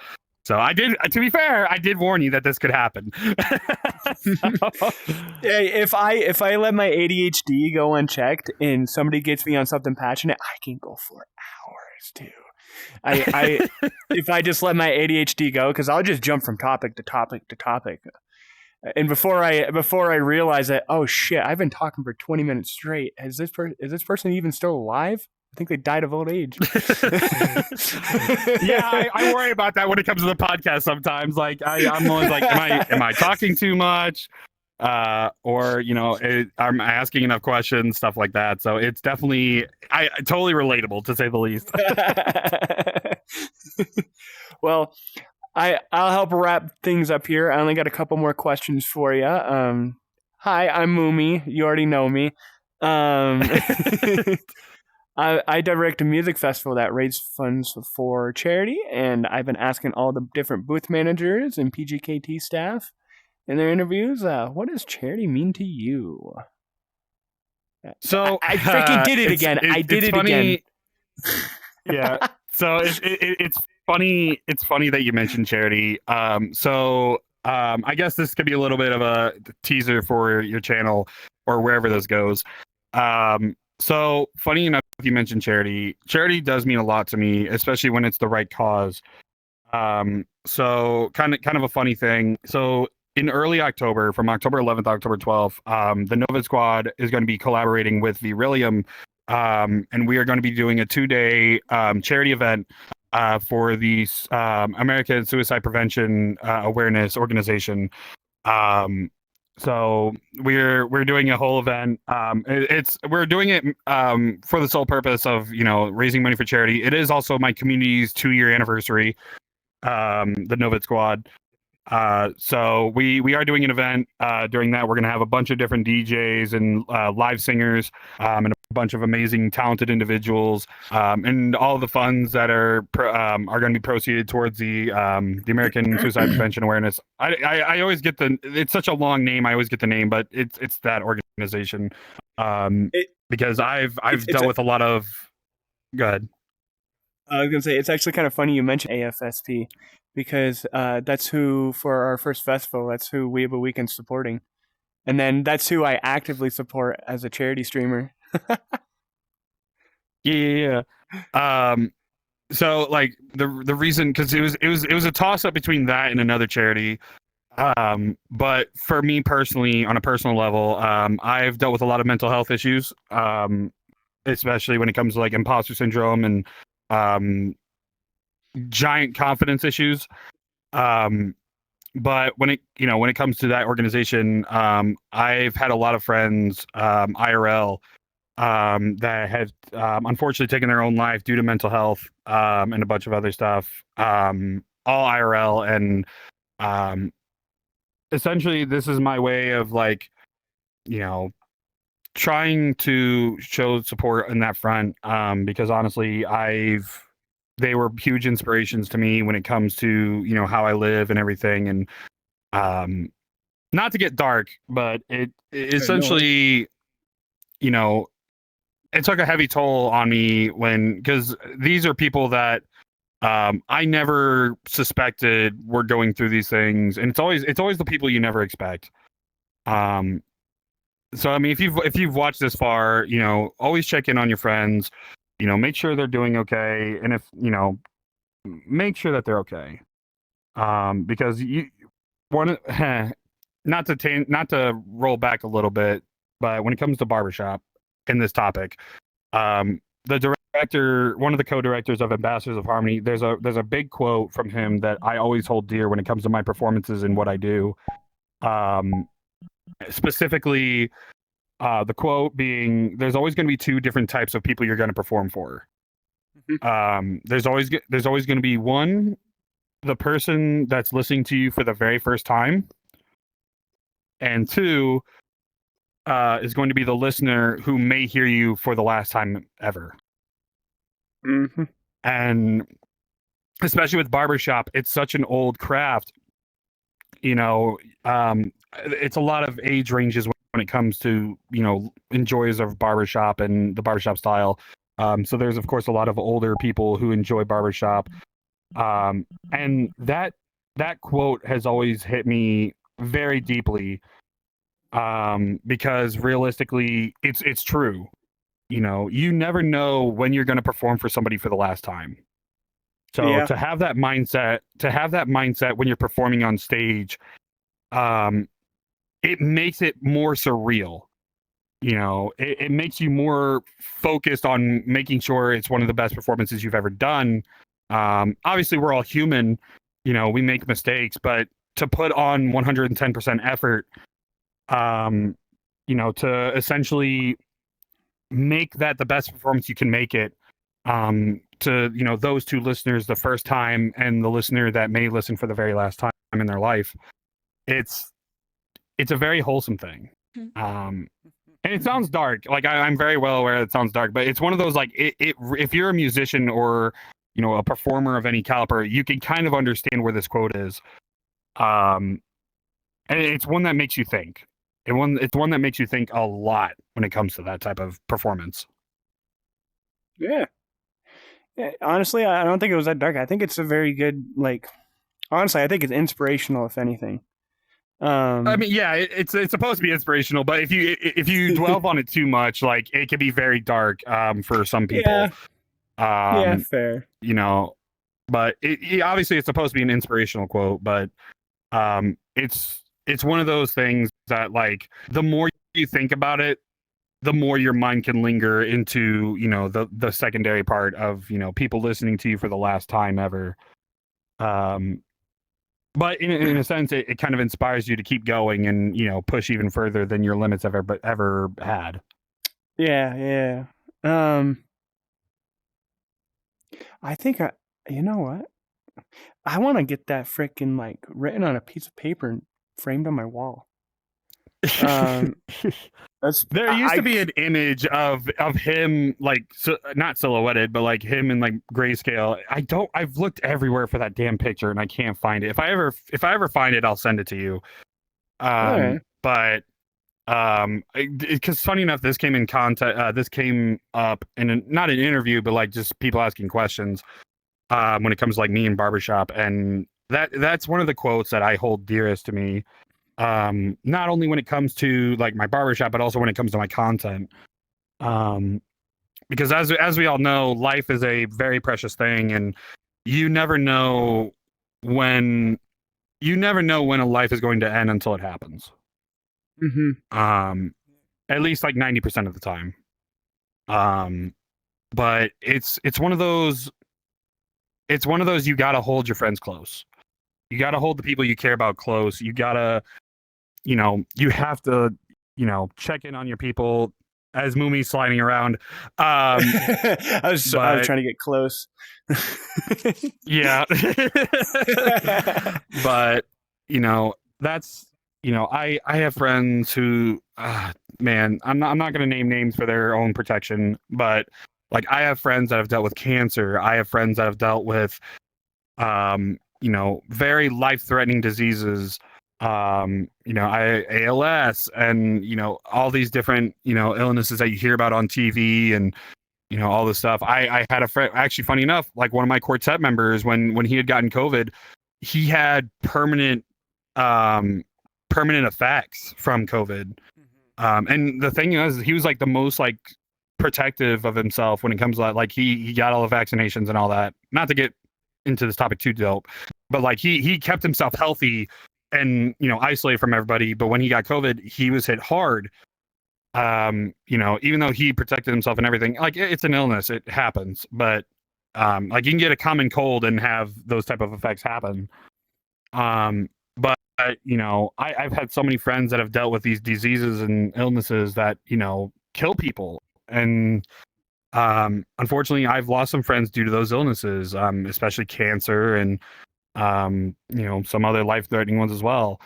So I did. To be fair, I did warn you that this could happen. If I let my ADHD go unchecked and somebody gets me on something passionate, I can go for hours too. I if I just let my ADHD go, because I'll just jump from topic to topic to topic, and before I realize that, oh shit, I've been talking for 20 minutes straight. Is this person even still alive? I think they died of old age. Yeah, I worry about that when it comes to the podcast sometimes. Like I'm always like, am I talking too much? Or I'm asking enough questions, stuff like that. So it's definitely totally relatable, to say the least. Well, I'll help wrap things up here. I only got a couple more questions for you. Hi, I'm Moomie. You already know me. I direct a music festival that raises funds for charity, and I've been asking all the different booth managers and PJKT staff in their interviews, what does charity mean to you? So I freaking did it again. I did it again. Yeah. So it's funny. It's funny that you mentioned charity. I guess this could be a little bit of a teaser for your channel or wherever this goes. So funny enough, you mentioned charity. Charity does mean a lot to me, especially when it's the right cause. So kind of a funny thing. So in early October, from October 11th to October 12th, the Noved Squad is going to be collaborating with Virilium, and we are going to be doing a 2-day charity event for the American Suicide Prevention Awareness Organization. So we're doing a whole event. We're doing it for the sole purpose of raising money for charity. It is also my community's 2-year anniversary. The Noved Squad. So we are doing an event during that. We're going to have a bunch of different DJs and live singers and a bunch of amazing, talented individuals, and all the funds that are going to be proceeded towards the American Suicide Prevention Awareness. I always get it's such a long name. I always get the name, but it's that organization because I've dealt with a lot of. Go ahead. I was going to say, it's actually kind of funny you mentioned AFSP, because that's who, for our first festival, that's who Weaboo Weekend's supporting. And then that's who I actively support as a charity streamer. Yeah. So like the reason, because it was a toss up between that and another charity. But for me personally, on a personal level, I've dealt with a lot of mental health issues, especially when it comes to like imposter syndrome and giant confidence issues. But when it comes to that organization, I've had a lot of friends IRL that have unfortunately taken their own life due to mental health and a bunch of other stuff, all IRL. And essentially this is my way of like trying to show support in that front, because honestly they were huge inspirations to me when it comes to how I live and everything. And not to get dark, but it essentially it took a heavy toll on me because these are people that I never suspected were going through these things, and it's always the people you never expect. So I mean, if you've watched this far, always check in on your friends. Make sure they're doing okay, and if make sure that they're okay. Because not to roll back a little bit, but when it comes to barbershop in this topic, the director, one of the co-directors of Ambassadors of Harmony, there's a big quote from him that I always hold dear when it comes to my performances and what I do. Specifically, the quote being, there's always going to be 2 different types of people you're going to perform for. There's always going to be one, the person that's listening to you for the very first time, and 2 is going to be the listener who may hear you for the last time ever. Mm-hmm. And especially with barbershop, it's such an old craft. It's a lot of age ranges when it comes to enjoyers of barbershop and the barbershop style. So there's of course a lot of older people who enjoy barbershop, and that quote has always hit me very deeply, because realistically, it's true. You never know when you're going to perform for somebody for the last time. So Yeah. to have that mindset when you're performing on stage, it makes it more surreal. It makes you more focused on making sure it's one of the best performances you've ever done. Obviously, we're all human. We make mistakes, but to put on 110% effort, to essentially make that the best performance you can make it, to those two listeners the first time and the listener that may listen for the very last time in their life, it's a very wholesome thing. And it sounds dark. Like I'm very well aware it sounds dark, but it's one of those like if you're a musician or a performer of any caliber, you can kind of understand where this quote is. And it's one that makes you think. It's one that makes you think a lot when it comes to that type of performance. Yeah. Honestly, I don't think it was that dark. I think it's a very good, honestly, I think it's inspirational, if anything. I mean, yeah, it's supposed to be inspirational, but if you dwell on it too much, like it can be very dark for some people. Yeah. Yeah, fair. But obviously it's supposed to be an inspirational quote, but it's one of those things that like the more you think about it, the more your mind can linger into the secondary part of people listening to you for the last time ever. But in a sense, it kind of inspires you to keep going and push even further than your limits have ever had. Yeah. I think you know what? I want to get that freaking written on a piece of paper and framed on my wall. There used to be an image of him not silhouetted, but like him in like grayscale. I've looked everywhere for that damn picture and I can't find it. If I ever find it, I'll send it to you. Okay. But because funny enough, this came up in not an interview, but like just people asking questions when it comes to like me and barbershop, and that's one of the quotes that I hold dearest to me. Not only when it comes to like my barbershop, but also when it comes to my content. Because as we all know, life is a very precious thing, and you never know when a life is going to end until it happens. Mm-hmm. At least like 90% of the time. But it's one of those you gotta hold your friends close. You gotta hold the people you care about close. You gotta you have to, check in on your people as Moomie sliding around. I was trying to get close. Yeah. But, that's, I have friends who, man, I'm not going to name names for their own protection, but like I have friends that have dealt with cancer. I have friends that have dealt with, very life-threatening diseases. ALS and all these different illnesses that you hear about on TV and all this stuff. I had a friend, actually, funny enough, like one of my quartet members when he had gotten COVID, he had permanent effects from COVID. And the thing is, he was like the most like protective of himself when it comes to that. Like he got all the vaccinations and all that. Not to get into this topic too dope, but like he kept himself healthy and isolated from everybody. But when he got COVID, he was hit hard. Even though he protected himself and everything, like it's an illness, it happens. But like you can get a common cold and have those type of effects happen. But I've had so many friends that have dealt with these diseases and illnesses that kill people, and unfortunately, I've lost some friends due to those illnesses, especially cancer and some other life-threatening ones as well.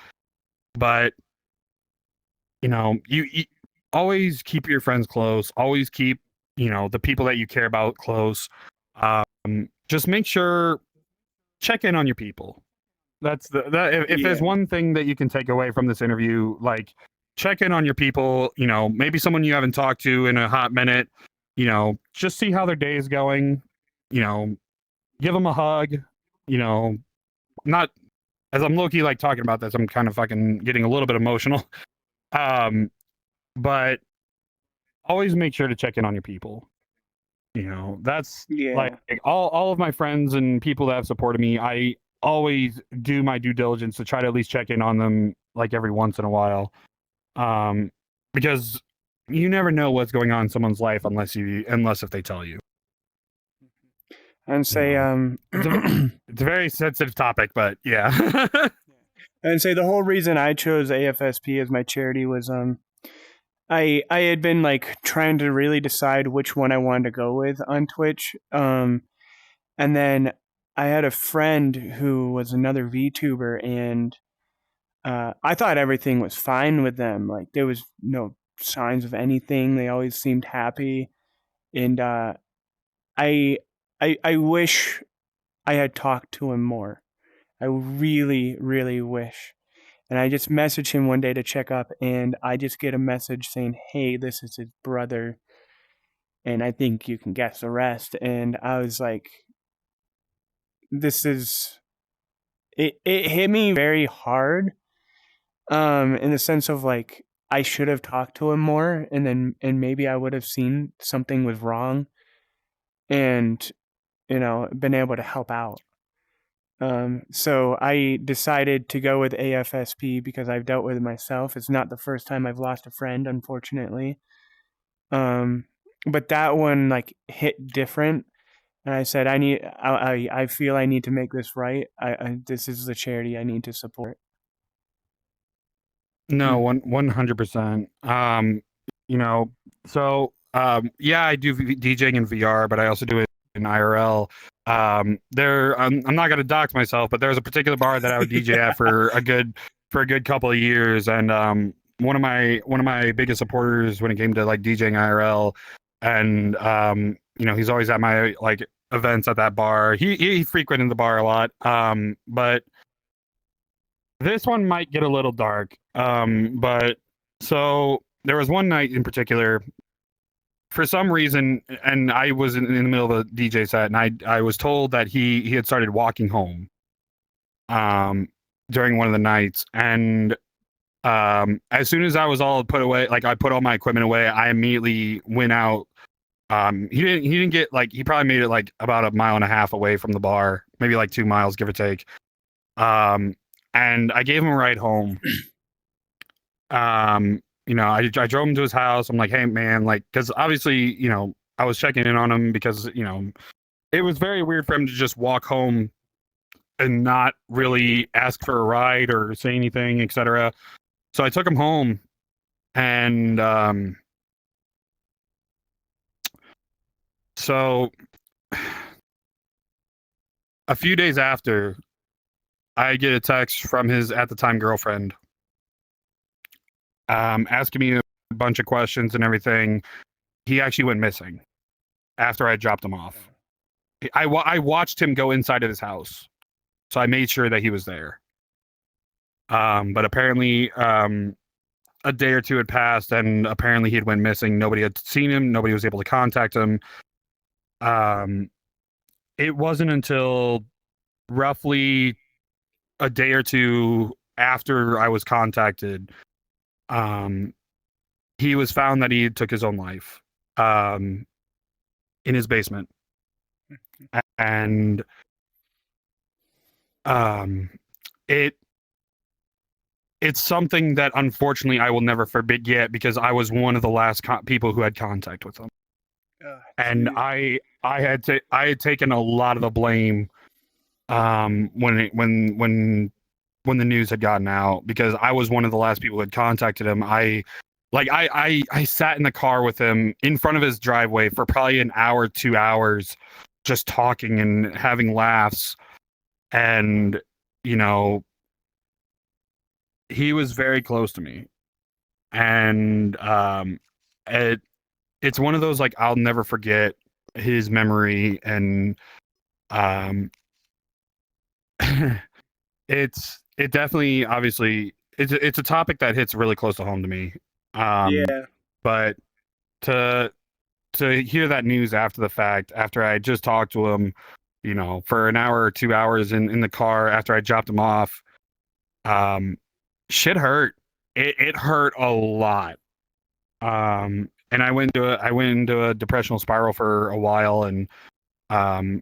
But you always keep your friends close. Always keep the people that you care about close. Just make sure check in on your people. That's if there's one thing that you can take away from this interview, like check in on your people, maybe someone you haven't talked to in a hot minute, just see how their day is going, give them a hug, not as I'm low-key like talking about this, I'm kind of fucking getting a little bit emotional. But always make sure to check in on your people. That's like all of my friends and people that have supported me, I always do my due diligence to try to at least check in on them like every once in a while. Because you never know what's going on in someone's life unless if they tell you. And say it's a very sensitive topic, but yeah. And say the whole reason I chose AFSP as my charity was I had been like trying to really decide which one I wanted to go with on Twitch. And then I had a friend who was another VTuber, and I thought everything was fine with them. Like there was no signs of anything. They always seemed happy, and I wish I had talked to him more. I really, really wish. And I just messaged him one day to check up, and I just get a message saying, "Hey, this is his brother, and I think you can guess the rest." And I was like, it hit me very hard, in the sense of like I should have talked to him more, and maybe I would have seen something was wrong, and been able to help out. So I decided to go with AFSP because I've dealt with it myself. It's not the first time I've lost a friend, unfortunately. But that one like hit different. And I said, I feel I need to make this right. This is the charity I need to support. No, 100%. Yeah, I do DJing in VR, but I also do it in IRL. I'm not gonna dox myself, but there's a particular bar that I would DJ at for a good couple of years, and one of my biggest supporters when it came to like DJing IRL, and he's always at my like events at that bar. He frequented the bar a lot, but this one might get a little dark. But so there was one night in particular, for some reason, and I was in the middle of a DJ set, and I was told that he had started walking home during one of the nights, and as soon as I was all put away, like I put all my equipment away, I immediately went out. He didn't get like, he probably made it like about 1.5 miles away from the bar, maybe like 2 miles, give or take. And I gave him a ride home. I drove him to his house. I'm like, hey man, like, because obviously, I was checking in on him because, it was very weird for him to just walk home and not really ask for a ride or say anything, etc. So I took him home, and so a few days after, I get a text from his at the time girlfriend, asking me a bunch of questions and everything. He actually went missing after I dropped him off. I watched him go inside of his house, so I made sure that he was there. But apparently, a day or two had passed, and apparently he had went missing. Nobody had seen him. Nobody was able to contact him. It wasn't until roughly a day or two after I was contacted, he was found that he took his own life in his basement. And it's something that unfortunately I will never forget, because I was one of the last people who had contact with him. And I had taken a lot of the blame when the news had gotten out, because I was one of the last people who had contacted him. I sat in the car with him in front of his driveway for probably an hour, 2 hours, just talking and having laughs. And, he was very close to me. And it's one of those, like, I'll never forget his memory. And it definitely, obviously, it's a topic that hits really close to home to me. Yeah. But to hear that news after the fact, after I just talked to him, for an hour or 2 hours in the car after I dropped him off, shit hurt. It hurt a lot. And I went into a depressional spiral for a while, and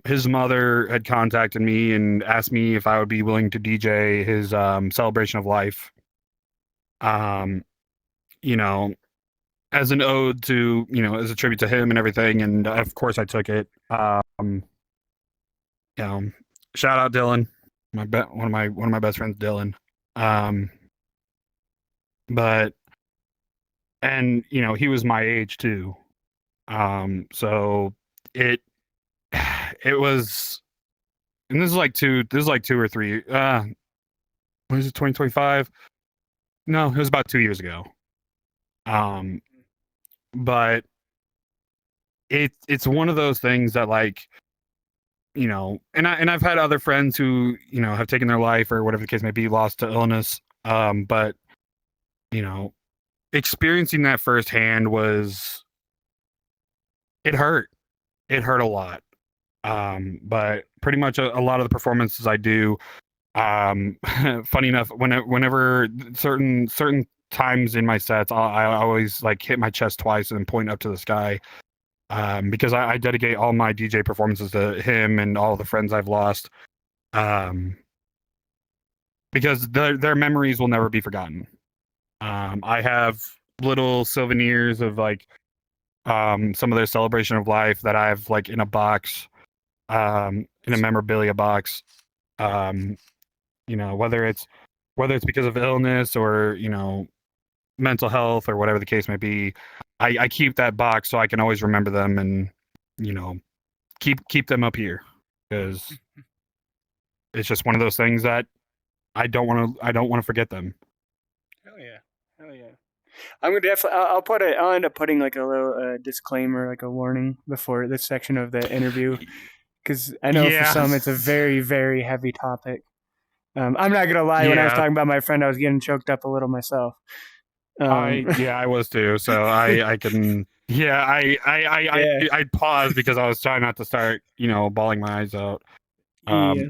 his mother had contacted me and asked me if I would be willing to DJ his celebration of life. As an ode to, as a tribute to him and everything, and of course I took it. Shout out Dylan, one of my best friends, Dylan. But he was my age too. So it was, and this is like 2 or 3. When is it, 2025? No, it was about 2 years ago. But it's one of those things that, like, and I've had other friends who, have taken their life or whatever the case may be, lost to illness. But experiencing that firsthand it hurt. It hurt a lot. But pretty much a lot of the performances I do, funny enough, whenever certain times in my sets, I always like hit my chest twice and point up to the sky, because I dedicate all my DJ performances to him and all the friends I've lost, because their memories will never be forgotten. I have little souvenirs of, like, some of their celebration of life that I have, like, in a box, in a memorabilia box. Whether it's because of illness or, mental health or whatever the case may be, I keep that box so I can always remember them and, keep them up here, because it's just one of those things that I don't want to forget them. Hell yeah. I'm gonna definitely. I'll end up putting like a little disclaimer, like a warning before this section of the interview, because I know for some it's a very, very heavy topic. I'm not gonna lie. When I was talking about my friend, I was getting choked up a little myself. I was too. So I can. Yeah, I paused because I was trying not to start, bawling my eyes out.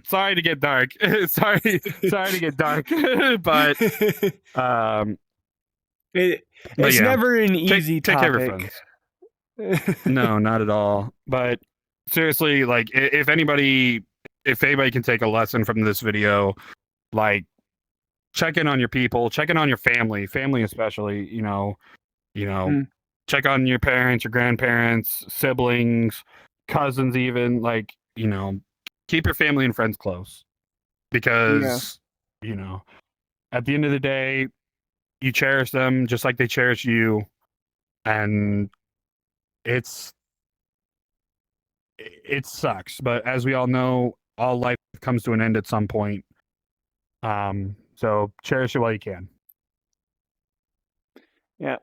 Sorry to get dark. sorry to get dark. But it's never an easy take topic. Care of your friends. No, not at all. But seriously, like, if anybody can take a lesson from this video, like, check in on your people, check in on your family especially, check on your parents, your grandparents, siblings, cousins, even, like, keep your family and friends close, because, at the end of the day, you cherish them just like they cherish you. And it sucks, but as we all know, all life comes to an end at some point. So cherish it while you can. Yeah.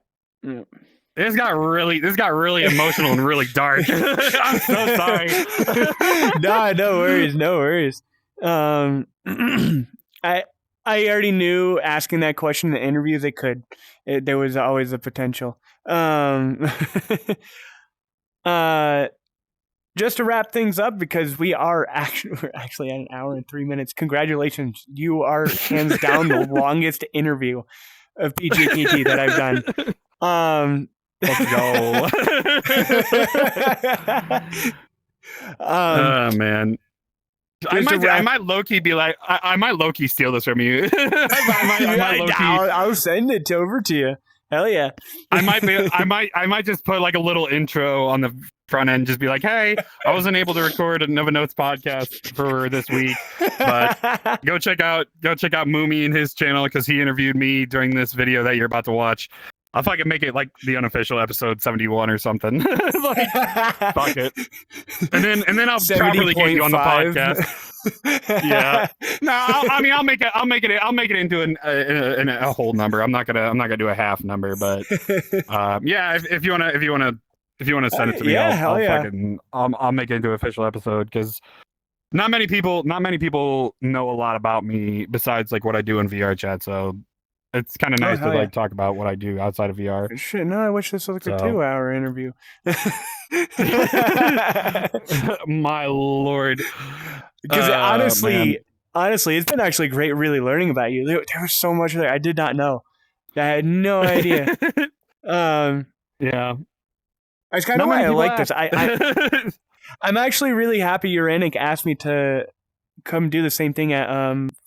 This got really emotional and really dark. I'm so sorry. No worries. I already knew asking that question in the interview there was always a potential. Just to wrap things up, because we're actually at 1 hour and 3 minutes. Congratulations. You are hands down the longest interview of PJKT that I've done. Let's go. Oh man. I might low-key be like, I might low-key steal this from you. I'll send it over to you. Hell yeah. I might just put like a little intro on the front end, just be like, hey, I wasn't able to record a Nova Notes podcast for this week, but go check out Moomie and his channel, because he interviewed me during this video that you're about to watch. I'll fucking make it like the unofficial episode 71 or something. Like, fuck it. And then I'll properly get you on the podcast. Yeah. No, I'll make it into a whole number. I'm not gonna do a half number, but yeah, if you wanna send it to me, I'll make it into an official episode, because not many people know a lot about me besides like what I do in VR chat. So it's kind of nice to like talk about what I do outside of VR. Shit, no, I wish this was like a 2-hour interview. My lord. Because honestly, it's been actually great really learning about you. There was so much there I did not know. I had no idea. Yeah. It's kind of why I like this. I'm actually really happy Uranic asked me to come do the same thing at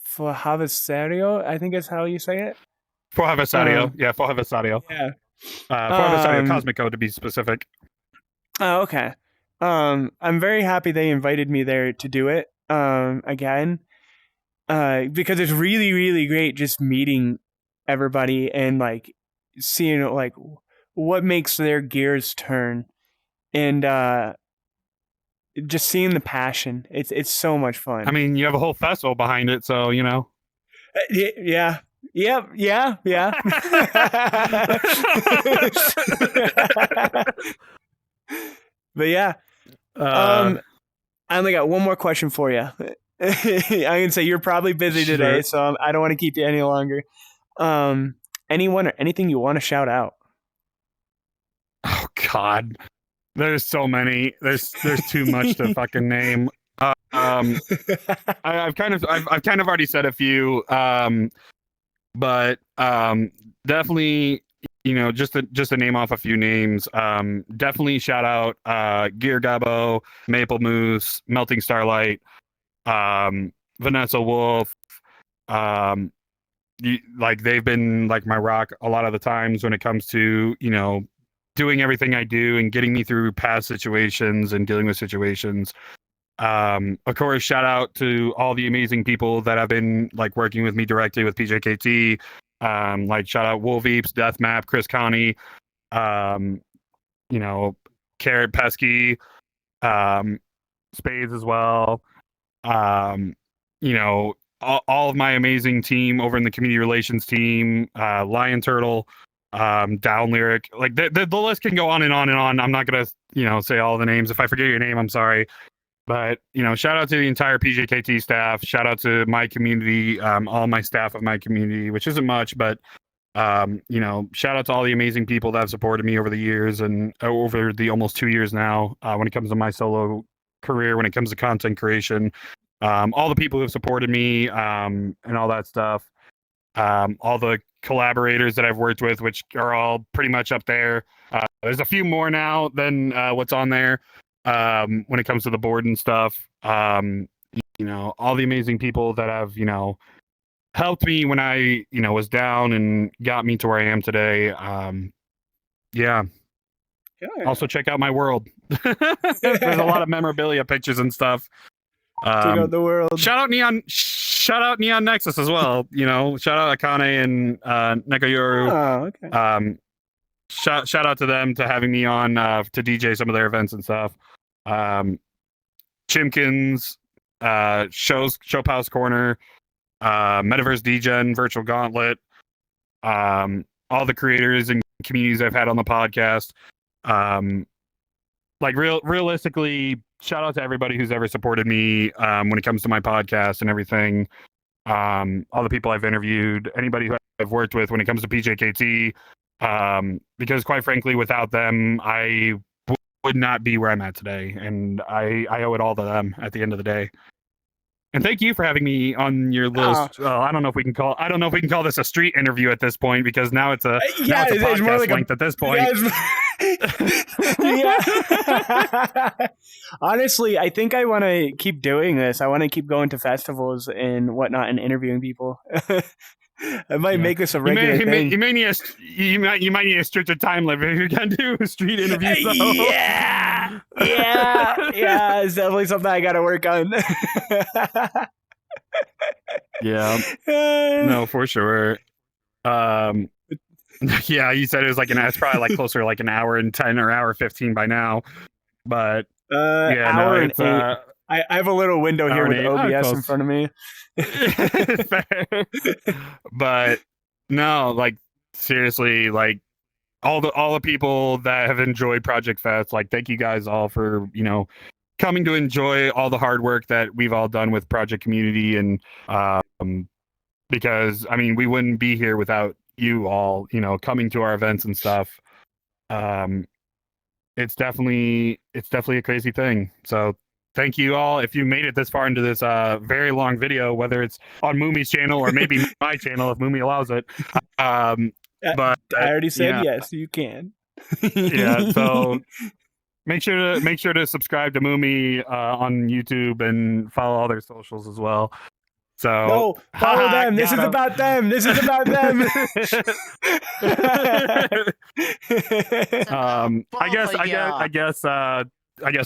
Forjavasario, I think is how you say it. Forjavasario. Forjavasario. Yeah. Forjavasario Cosmico to be specific. Oh, okay. I'm very happy they invited me there to do it again, because it's really, really great just meeting everybody and like seeing like what makes their gears turn, and just seeing the passion. It's so much fun. I mean, you have a whole festival behind it, so you know. Yeah. Yeah. But yeah, I only got one more question for you. I'm gonna say you're probably busy today, so I don't want to keep you any longer. Anyone or anything you want to shout out? Oh God, there's so many. There's too much to fucking name. I've kind of already said a few, but definitely, you know, just to name off a few names, definitely shout out Gear Gabo, MapleMoose, Melting Starlight, Vanessa Wolf. Like they've been like my rock a lot of the times when it comes to, you know, doing everything I do and getting me through past situations and dealing with situations. Of course, shout out to all the amazing people that have been like working with me directly with PJKT. Like shout out Wolveeps, Deathmap, Chris Connie, you know, Carrot Pesky, Spades as well. You know, all of my amazing team over in the community relations team, Lion Turtle, Down Lyric, like the list can go on and on and on. I'm not gonna, you know, say all the names. If I forget your name, I'm sorry. But, you know, shout out to the entire PJKT staff. Shout out to my community, all my staff of my community, which isn't much, but, you know, shout out to all the amazing people that have supported me over the years and over the almost 2 years now, when it comes to my solo career, when it comes to content creation, all the people who have supported me, and all that stuff, all the collaborators that I've worked with, which are all pretty much up there. There's a few more now than what's on there. When it comes to the board and stuff, you know, all the amazing people that have, you know, helped me when I, you know, was down and got me to where I am today. Yeah. Also check out my world. There's a lot of memorabilia pictures and stuff. Check out the world. Shout out Neon Nexus as well. You know, shout out Akane and Nekoyoru. Oh, okay. Shout out to them to having me on to DJ some of their events and stuff. Chimkins, Showpause Corner, Metaverse Degen, Virtual Gauntlet, all the creators and communities I've had on the podcast. Like realistically, shout out to everybody who's ever supported me when it comes to my podcast and everything. All the people I've interviewed, anybody who I've worked with when it comes to PJKT. Because quite frankly, without them, I would not be where I'm at today, and I owe it all to them at the end of the day. And thank you for having me on your list. I don't know if we can call this a street interview at this point, because now it's a podcast more like length at this point. Yeah. Honestly, I think I want to keep doing this. I want to keep going to festivals and whatnot and interviewing people. I might make this a regular thing. You might need a stricter time limit if you're gonna do a street interview. So. Yeah. It's definitely something I got to work on. Yeah. No, for sure. Yeah, you said it was like it's probably like closer to like an hour and 10 or hour 15 by now. But yeah, hour and 8. I have a little window here with OBS in front of me. But no, like seriously, like all the people that have enjoyed Project Fest, like thank you guys all for, you know, coming to enjoy all the hard work that we've all done with Project Community, and because I mean we wouldn't be here without you all, coming to our events and stuff. It's definitely a crazy thing. So thank you all if you made it this far into this very long video, whether it's on Moomie's channel or maybe my channel if Moomie allows it. But I already said yes, you can. Yeah, so make sure to subscribe to Moomie on YouTube and follow all their socials as well. So no, follow them. This is about them. This is about them. I guess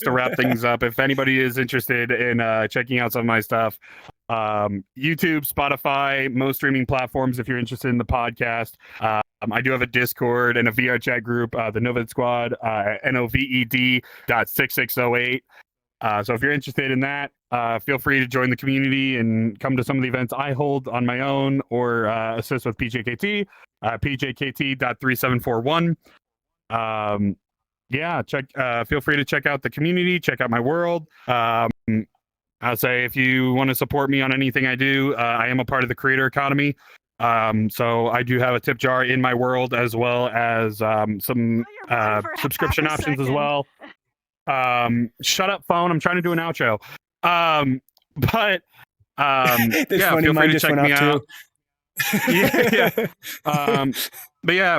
to wrap things up, if anybody is interested in checking out some of my stuff, YouTube, Spotify, most streaming platforms. If you're interested in the podcast, I do have a Discord and a VR chat group, the Noved Squad, Noved.6608. So if you're interested in that, feel free to join the community and come to some of the events I hold on my own or assist with PJKT, PJKT.3741. Feel free to check out the community, check out my world. I'll say if you want to support me on anything I do, I am a part of the creator economy. So I do have a tip jar in my world as well as some subscription options as well. Shut up, phone. I'm trying to do an outro. Feel free to check me out.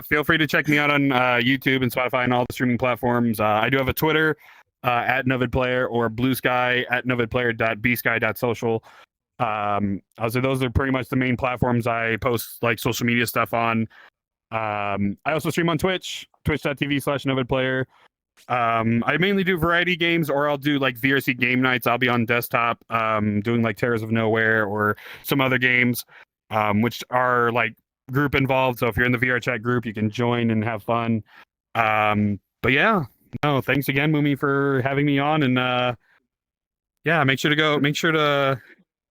Feel free to check me out on YouTube and Spotify and all the streaming platforms. I do have a Twitter at NovedPlayer or Blue Sky at NovedPlayer.bsky.social. I'll say those are pretty much the main platforms I post like social media stuff on. I also stream on Twitch, twitch.tv/NovedPlayer. I mainly do variety games, or I'll do like VRC game nights. I'll be on desktop doing like Terrors of Nowhere or some other games, which are like group involved. So if you're in the VR chat group, you can join and have fun. Thanks again, Moomie, for having me on. And make sure to.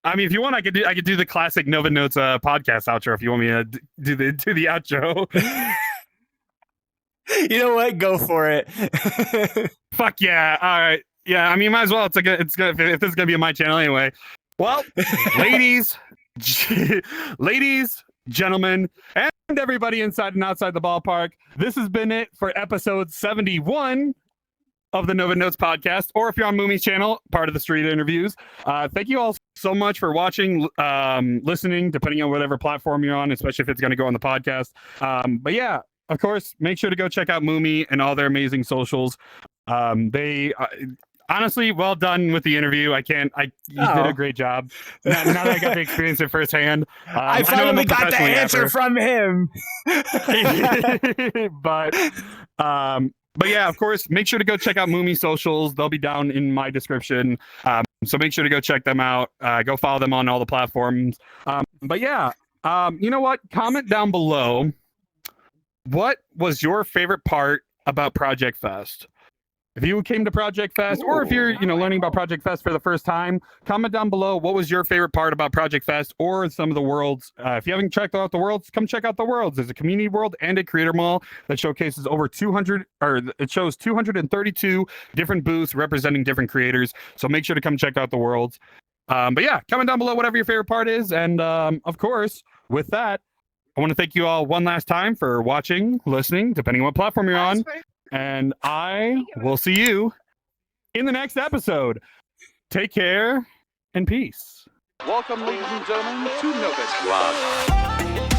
I mean, if you want, I could do the classic Noved Notes podcast outro. If you want me to do the outro. You know what? Go for it. Fuck yeah! All right, yeah. I mean, might as well. It's good if this is gonna be on my channel anyway. Well, ladies, gentlemen, and everybody inside and outside the ballpark, this has been it for episode 71 of the Noved Notes podcast. Or if you're on Moomie's channel, part of the street interviews. Thank you all so much for watching, listening, depending on whatever platform you're on, especially if it's going to go on the podcast. Of course, make sure to go check out Moomie and all their amazing socials. They honestly, well done with the interview. You did a great job. Now that I got to experience it firsthand, I finally got the answer from him. But yeah, of course, make sure to go check out Moomie socials. They'll be down in my description. So make sure to go check them out. Go follow them on all the platforms. You know what? Comment down below. What was your favorite part about Project Fest? If you came to Project Fest, or if you're learning about Project Fest for the first time, comment down below what was your favorite part about Project Fest or some of the worlds. If you haven't checked out the worlds, come check out the worlds. There's a community world and a creator mall that showcases it shows 232 different booths representing different creators. So make sure to come check out the worlds. Comment down below whatever your favorite part is. And of course, with that, I want to thank you all one last time for watching, listening, depending on what platform you're on. And I will see you in the next episode. Take care and peace. Welcome, ladies and gentlemen, to Noved Squad.